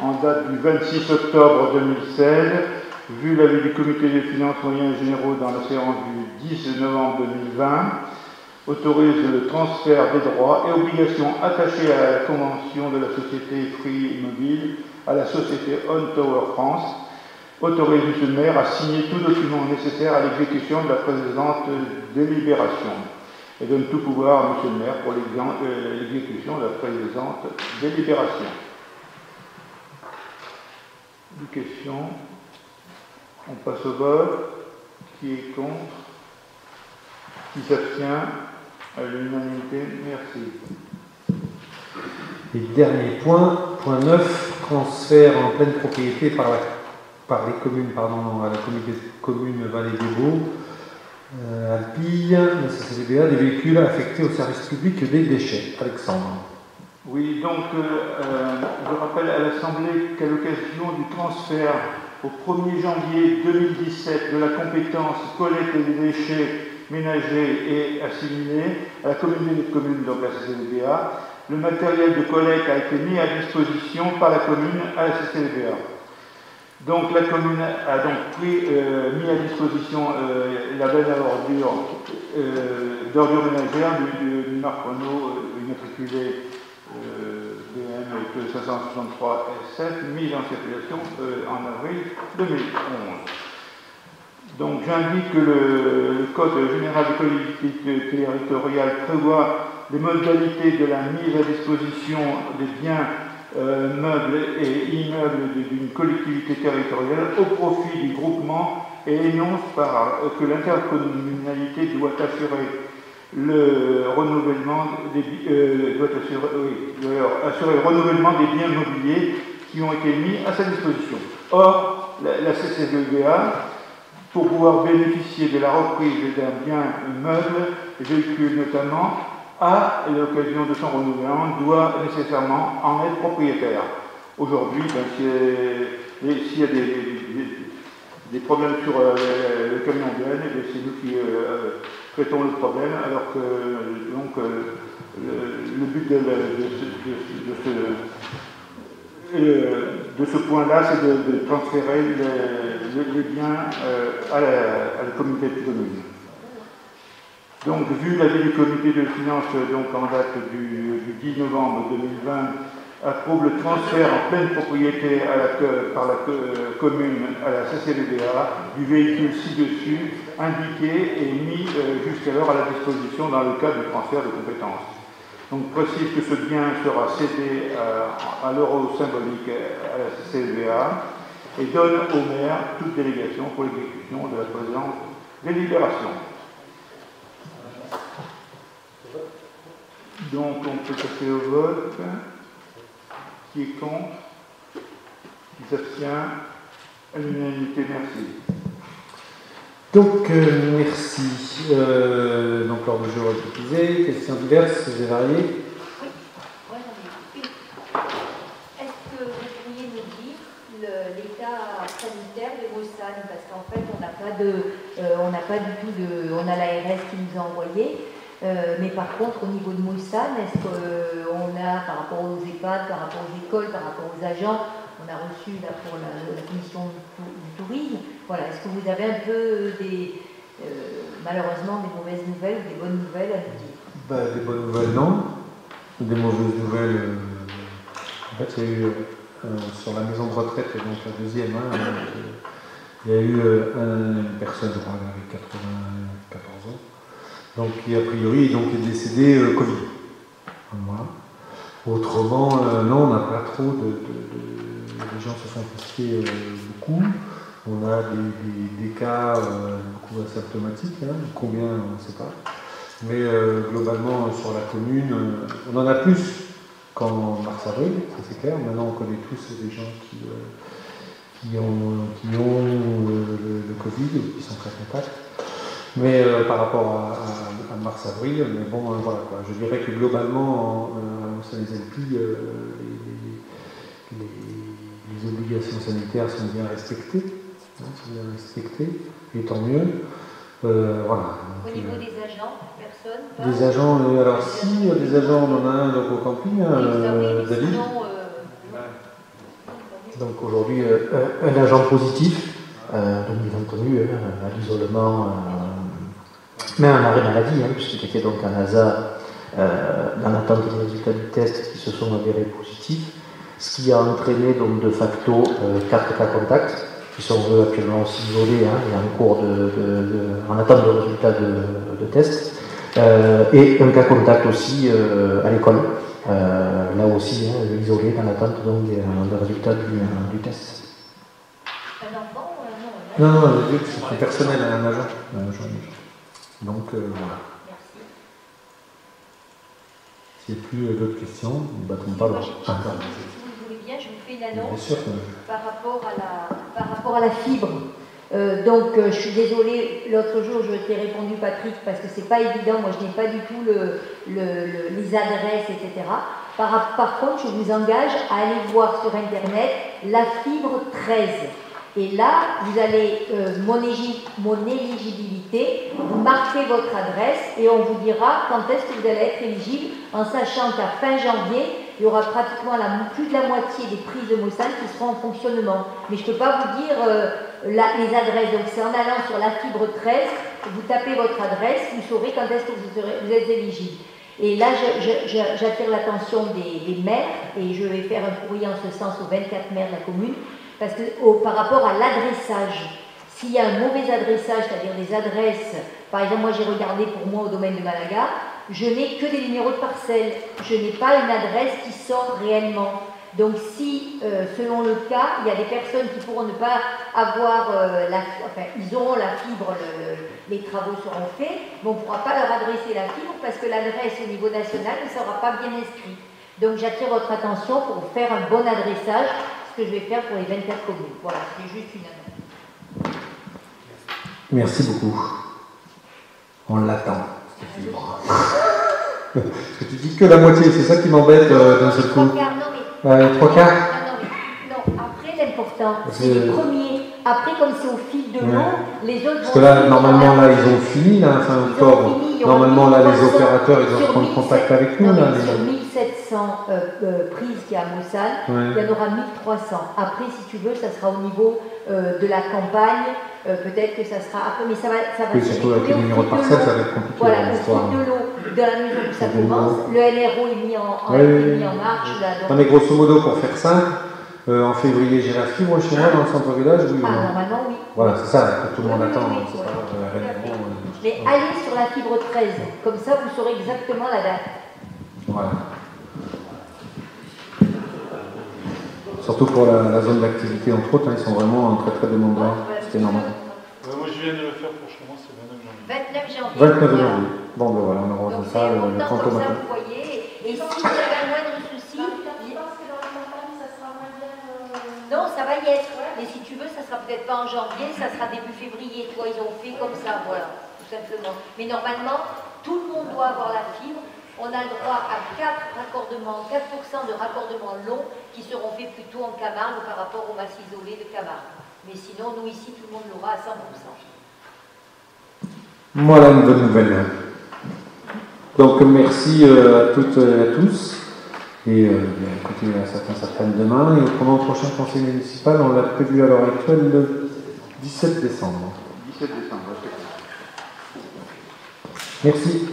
en date du 26 octobre 2016, vu l'avis du comité des finances moyens et généraux dans la séance du 10 novembre 2020, autorise le transfert des droits et obligations attachés à la convention de la société Free Mobile à la société On Tower France, autorise M. le maire à signer tout document nécessaire à l'exécution de la présente délibération et donne tout pouvoir à M. le maire pour l'exécution de la présente délibération. Des questions? On passe au vote. Qui est contre? Qui s'abstient? À l'unanimité, merci.
Et dernier point, point 9, transfert en pleine propriété par les communes, à la communauté de communes Vallée des Baux, Alpille, la CCBA, des véhicules affectés au service public des déchets. Alexandre.
Oui, donc je rappelle à l'Assemblée qu'à l'occasion du transfert au 1er janvier 2017 de la compétence collecte des déchets ménagers et assimilés à la communauté de communes, donc la CCBA, le matériel de collecte a été mis à disposition par la commune à la CCBA. Donc la commune a donc mis à disposition la benne à d'ordures ménagères d'une marque Renault immatriculée BM 563 S7, mise en circulation en avril 2011. Donc j'indique que le Code général des collectivités territoriales prévoit les modalités de la mise à disposition des biens meubles et immeubles d'une collectivité territoriale au profit du groupement et énonce que l'intercommunalité doit assurer le renouvellement des biens mobiliers qui ont été mis à sa disposition. Or, la CCBA, pour pouvoir bénéficier de la reprise d'un bien meuble, véhicule notamment, à l'occasion de son renouvellement, doit nécessairement en être propriétaire. Aujourd'hui, s'il y a des problèmes sur le camion Ben, c'est nous qui traitons le problème, alors que donc, le but de ce point-là, c'est de transférer les biens à la communauté de communes. Donc, vu l'avis du comité de finances donc, en date du 10 novembre 2020, approuve le transfert en pleine propriété par la commune à la CCBA du véhicule ci-dessus, indiqué et mis jusqu'alors à la disposition dans le cadre du transfert de compétences. Donc, précise que ce bien sera cédé à l'euro symbolique à la CCBA et donne au maire toute délégation pour l'exécution de la présente délibération. Donc, on peut passer au vote. Qui est contre? Qui s'abstient? À l'unanimité, merci.
Donc, merci. Donc, l'ordre du jour est épuisé. Questions diverses et variées.
Oui, j'en ai une. Est-ce que vous pourriez nous dire l'état sanitaire des Moussanes? Parce qu'en fait, on n'a pas du tout de. On a l'ARS qui nous a envoyé. Mais par contre, au niveau de Moussan, est-ce qu'on a, par rapport aux EHPAD, par rapport aux écoles, par rapport aux agents, on a reçu là, pour la commission du tourisme, voilà, est-ce que vous avez un peu malheureusement des mauvaises nouvelles ou des bonnes nouvelles à nous dire?
Des bonnes nouvelles, non. Des mauvaises nouvelles, en fait, il y a eu sur la maison de retraite, donc la deuxième, il y a eu une personne, je crois, avec 94 ans. Donc, qui a priori est décédé Covid. Voilà. Autrement, non, on n'a pas trop les gens se sont testés beaucoup. On a des cas beaucoup asymptomatiques, combien, on ne sait pas. Mais globalement, sur la commune, on en a plus qu'en mars-avril, ça c'est clair. Maintenant, on connaît tous des gens qui ont le Covid ou qui sont très contacts. Mais par rapport à mars-avril, mais bon, voilà quoi. Je dirais que globalement, les Alpilles, les obligations sanitaires sont bien respectées, et tant mieux. Voilà.
Au niveau des agents, personne
Des agents, alors si, des agents, on en a un donc, au camping, David.
Donc aujourd'hui, un agent positif, donc bien entendu, à l'isolement, mais un arrêt maladie, puisqu'il était donc en ASA dans l'attente des résultats du test qui se sont avérés positifs, ce qui a entraîné donc de facto 4 cas contacts, qui sont eux actuellement aussi isolés et en cours en attente de résultats de test, et un cas contact aussi à l'école, là aussi isolé dans l'attente donc des résultats du test.
Un enfant ou un
non, c'est un personnel, un agent. Donc voilà.
Merci.
S'il n'y a plus d'autres questions, nous ne battons pas
Si vous voulez bien, je vous fais une annonce par rapport à la fibre. Donc je suis désolée, l'autre jour je t'ai répondu Patrick parce que c'est pas évident, moi je n'ai pas du tout les adresses, etc. Par contre, je vous engage à aller voir sur internet la fibre 13. Et là, vous allez mon éligibilité, vous marquez votre adresse et on vous dira quand est-ce que vous allez être éligible, en sachant qu'à fin janvier, il y aura pratiquement plus de la moitié des prises de Mossad qui seront en fonctionnement. Mais je ne peux pas vous dire les adresses. Donc c'est en allant sur la fibre 13, vous tapez votre adresse, vous saurez quand est-ce que vous êtes éligible. Et là, j'attire l'attention des maires et je vais faire un courrier en ce sens aux 24 maires de la commune. Parce que par rapport à l'adressage, s'il y a un mauvais adressage, c'est-à-dire des adresses, par exemple, moi j'ai regardé pour moi au domaine de Malaga, je n'ai que des numéros de parcelles, je n'ai pas une adresse qui sort réellement. Donc si, selon le cas, il y a des personnes qui pourront ne pas avoir, ils auront la fibre, les travaux seront faits, mais on ne pourra pas leur adresser la fibre parce que l'adresse au niveau national ne sera pas bien inscrite. Donc j'attire votre attention pour faire un bon adressage, que je vais faire pour les 24 communes. Voilà, c'est juste une annonce.
Merci beaucoup. On l'attend. Parce que tu dis que la moitié, c'est ça qui m'embête d'un seul coup. 3 quarts.
Non, après l'important, c'est les premiers. Après, comme c'est au fil de l'eau, les autres.
Parce que là, normalement, là, ils ont fini, là, enfin, octobre. Normalement, là, les opérateurs, ils vont prendre contact avec nous. Là,
sur 1700 prises qu'il y a à Mossad, il y en aura 1300. Après, si tu veux, ça sera au niveau de la campagne. Peut-être que ça sera après, mais ça va
oui, surtout avec les numéros de parcelles, ça va être compliqué.
Voilà, au fil de l'eau, dans la mesure où ça commence, le NRO est mis en marche. Là, donc...
mais grosso modo, pour faire simple, en février, j'ai la fibre chez moi dans le centre-village. Oui,
normalement, oui.
Voilà, c'est ça, que tout le monde attend.
Mais allez sur la fibre 13, comme ça vous saurez exactement la date.
Voilà. Surtout pour la zone d'activité, entre autres, ils sont vraiment très très demandeurs. C'était normal.
Moi je viens de le faire pour chez moi, c'est
29 janvier.
29 janvier. Bon, ben voilà, on aura ça le 30 au matin.
Vous voyez, et si vous avez un moindre souci, non, ça va y être. Mais si tu veux, ça sera peut-être pas en janvier, ça sera début février. Toi, ils ont fait comme ça, voilà, tout simplement. Mais normalement, tout le monde doit avoir la fibre. On a le droit à 4% de raccordements longs qui seront faits plutôt en Camargue par rapport aux masses isolées de Camargue. Mais sinon, nous ici, tout le monde l'aura à 100%.
Voilà une bonne nouvelle. Donc merci à toutes et à tous. Et écoutez, certaines demain. Et autrement, au prochain conseil municipal, on l'a prévu à l'heure actuelle le 17 décembre.
17 décembre,
Merci.